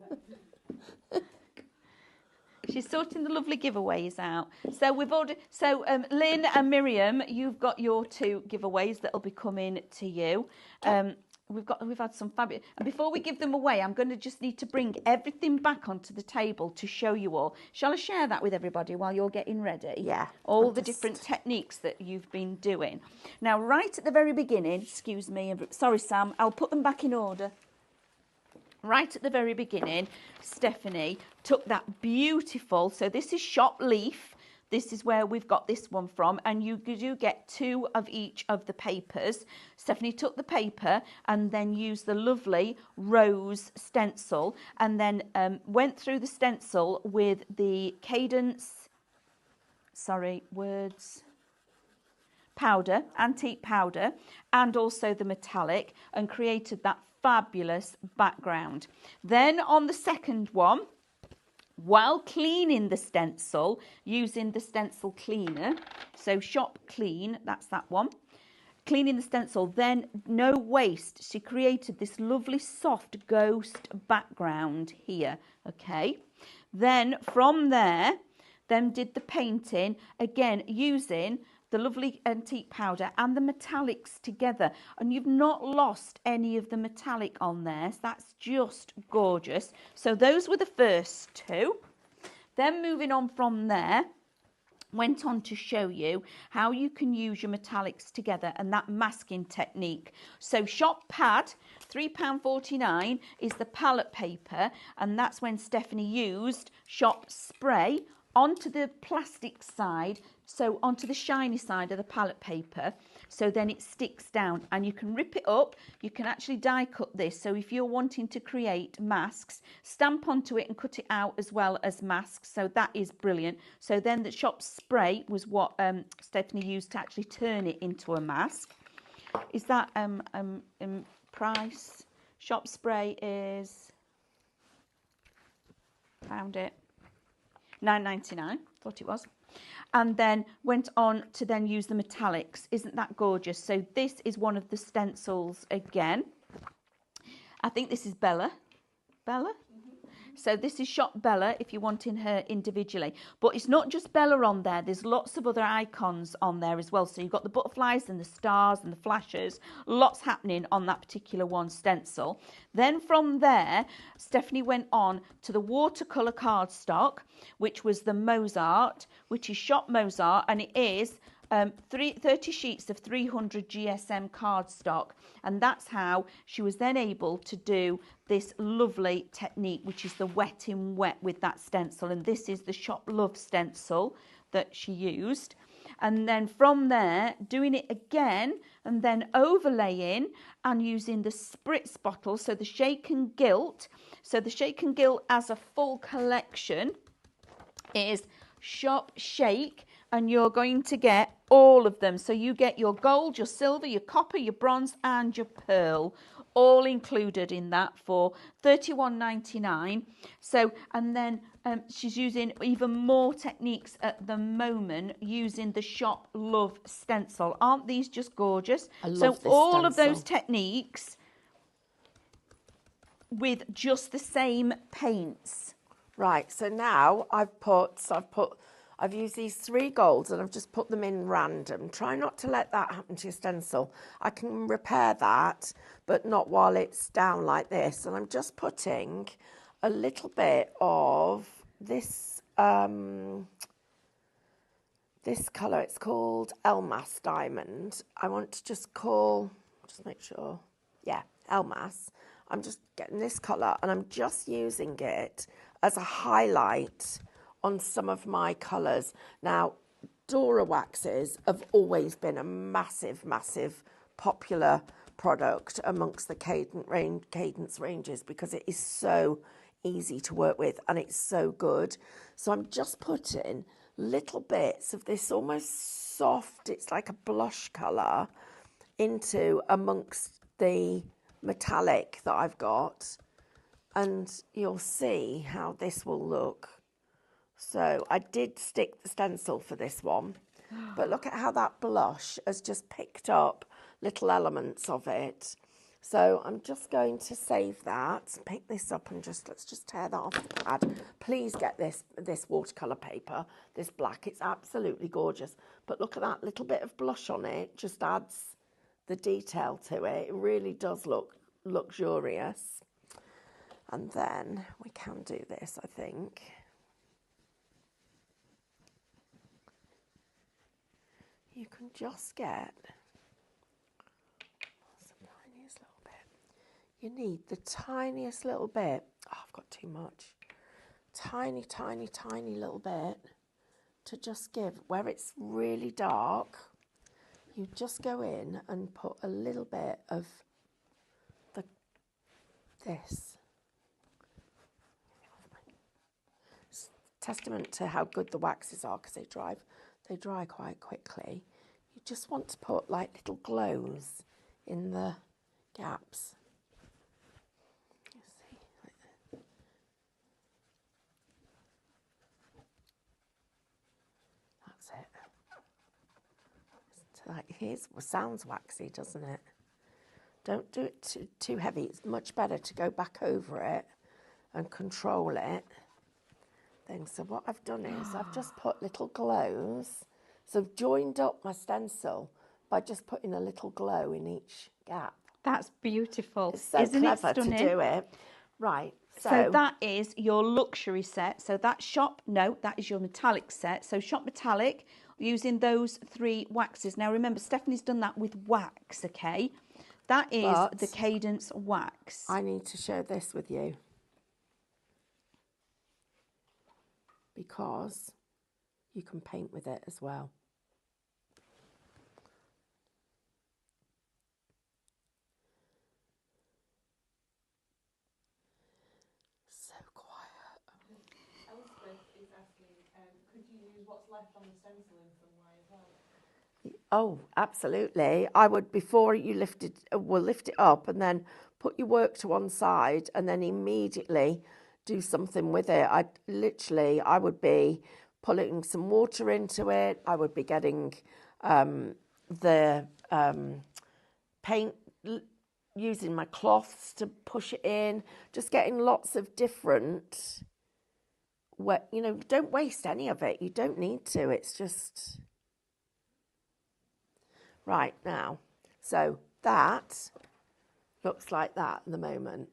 S1: She's sorting the lovely giveaways out. So we've ordered. So Lynn and Miriam, you've got your 2 giveaways that'll be coming to you. We've had some fabulous. And before we give them away, I'm going to just need to bring everything back onto the table to show you all. Shall I share that with everybody while you're getting ready?
S2: Yeah.
S1: All the different techniques that you've been doing. Now, right at the very beginning, excuse me, sorry, Sam, I'll put them back in order. Right at the very beginning, Stephanie took that beautiful, so this is shop leaf. This is where we've got this one from, and you do get 2 of each of the papers. Stephanie took the paper and then used the lovely rose stencil, and then went through the stencil with the powder, antique powder, and also the metallic, and created that fabulous background. Then on the second one, while cleaning the stencil, using the stencil cleaner, so shop clean, that's that one, cleaning the stencil, then no waste, she created this lovely soft ghost background here, okay? Then from there, then did the painting, again using the lovely antique powder and the metallics together, and you've not lost any of the metallic on there, so that's just gorgeous. So those were the first 2. Then moving on from there, went on to show you how you can use your metallics together and that masking technique. So shop pad, £3.49 is the palette paper, and that's when Stephanie used shop spray onto the plastic side, so onto the shiny side of the palette paper, so then it sticks down, and you can rip it up. You can actually die cut this, so if you're wanting to create masks, stamp onto it and cut it out as well as masks, so that is brilliant. So then the shop spray was what Stephanie used to actually turn it into a mask. Is that price? Shop spray is, found it, £9.99, thought it was. And then went on to then use the metallics. Isn't that gorgeous? So this is one of the stencils again. I think this is Bella. Bella? So this is Shop Bella if you're wanting her individually. But it's not just Bella on there. There's lots of other icons on there as well. So you've got the butterflies and the stars and the flashes. Lots happening on that particular one stencil. Then from there, Stephanie went on to the watercolour cardstock, which was the Mozart, which is Shop Mozart. And it is 30 sheets of 300 GSM cardstock, and that's how she was then able to do this lovely technique, which is the wet in wet with that stencil. And this is the Shop Love stencil that she used. And then from there, doing it again and then overlaying and using the spritz bottle, so the shake and gilt. So the shake and gilt as a full collection is Shop Shake, and you're going to get all of them. So you get your gold, your silver, your copper, your bronze and your pearl, all included in that for $31.99. So, and then she's using even more techniques at the moment using the Shop Love stencil. Aren't these just gorgeous?
S2: I love
S1: so
S2: this
S1: all
S2: stencil.
S1: Of those techniques with just the same paints.
S2: Right, so now I've put I've used these 3 golds and I've just put them in random. Try not to let that happen to your stencil. I can repair that, but not while it's down like this. And I'm just putting a little bit of this, this colour. It's called Elmas Diamond. I want to just make sure, yeah, Elmas. I'm just getting this colour and I'm just using it as a highlight on some of my colours. Now, Dora waxes have always been a massive, massive popular product amongst the Cadence ranges because it is so easy to work with and it's so good. So I'm just putting little bits of this almost soft, it's like a blush colour, into amongst the metallic that I've got, and you'll see how this will look. So I did stick the stencil for this one, but look at how that blush has just picked up little elements of it. So I'm just going to save that, pick this up and let's just tear that off the pad. Please get this watercolour paper, this black, it's absolutely gorgeous. But look at that little bit of blush on it, just adds the detail to it. It really does look luxurious. And then we can do this, I think. You can just get the tiniest little bit. You need the tiniest little bit. Oh, I've got too much. Tiny, tiny, tiny little bit to just give, where it's really dark, you just go in and put a little bit of this. It's testament to how good the waxes are because they dry quite quickly. You just want to put like little glows in the gaps. You see, like that. That's it. It's like, sounds waxy, doesn't it? Don't do it too heavy. It's much better to go back over it and control it. So what I've done is I've just put little glows. So I've joined up my stencil by just putting a little glow in each gap.
S1: That's beautiful.
S2: It's so
S1: Isn't
S2: clever
S1: it stunning?
S2: to do it. Right.
S1: So that is your luxury set. So that is your metallic set. So shop metallic using those 3 waxes. Now remember, Stephanie's done that with wax, okay? That is the Cadence wax.
S2: I need to share this with you because you can paint with it as well. So quiet.
S3: Elspeth is asking, could you use what's left on the stencil in some way as well?
S2: Oh, absolutely. I would, before you lift it up and then put your work to one side and then immediately do something with it. I would be putting some water into it. I would be getting the paint, using my cloths to push it in, just getting lots of different, don't waste any of it. You don't need to. It's just... Right, now, so that looks like that at the moment.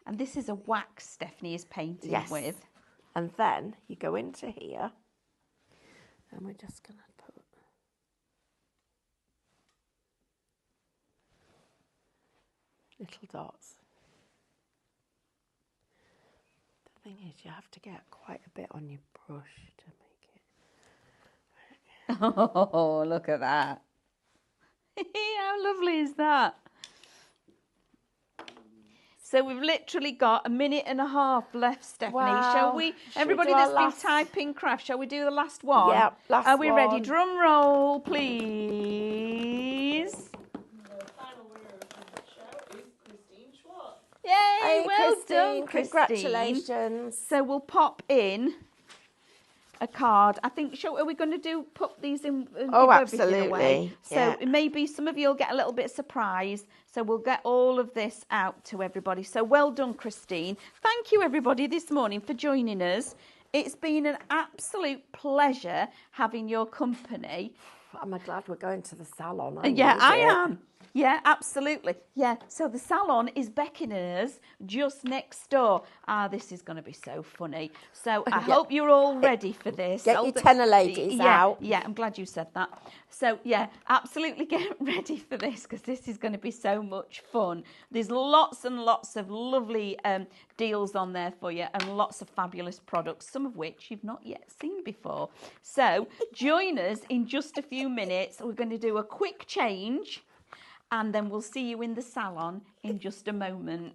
S1: And this is a wax Stephanie is painting with.
S2: And then you go into here, and we're just going to put little dots. The thing is, you have to get quite a bit on your brush to make it.
S1: Oh, look at that. How lovely is that? So we've literally got 1.5 minutes left, Stephanie.
S2: Wow.
S1: Shall we? Everybody that's been typing craft, shall we do the last one?
S2: Yeah, last
S1: Are we
S2: one.
S1: ready? Drum roll, please.
S3: The final winner of the show is Christine Schwartz.
S1: Yay,
S2: Hey,
S1: well
S2: Christine,
S1: done, Christine.
S2: congratulations.
S1: So we'll pop in a card. I think, are we going to put these in?
S2: Oh,
S1: give everything away?
S2: absolutely,
S1: So
S2: yeah.
S1: maybe some of you will get a little bit surprised. So we'll get all of this out to everybody. So well done, Christine. Thank you, everybody, this morning for joining us. It's been an absolute pleasure having your company.
S2: I'm glad we're going to the salon.
S1: Yeah, I am. Yeah, absolutely. Yeah, so the salon is Beckiner's just next door. This is going to be so funny. So I hope you're all ready for this.
S2: Get your tenor ladies out.
S1: Yeah, I'm glad you said that. So, yeah, absolutely get ready for this because this is going to be so much fun. There's lots and lots of lovely deals on there for you and lots of fabulous products, some of which you've not yet seen before. So join us in just a few minutes. We're going to do a quick change and then we'll see you in the salon in just a moment.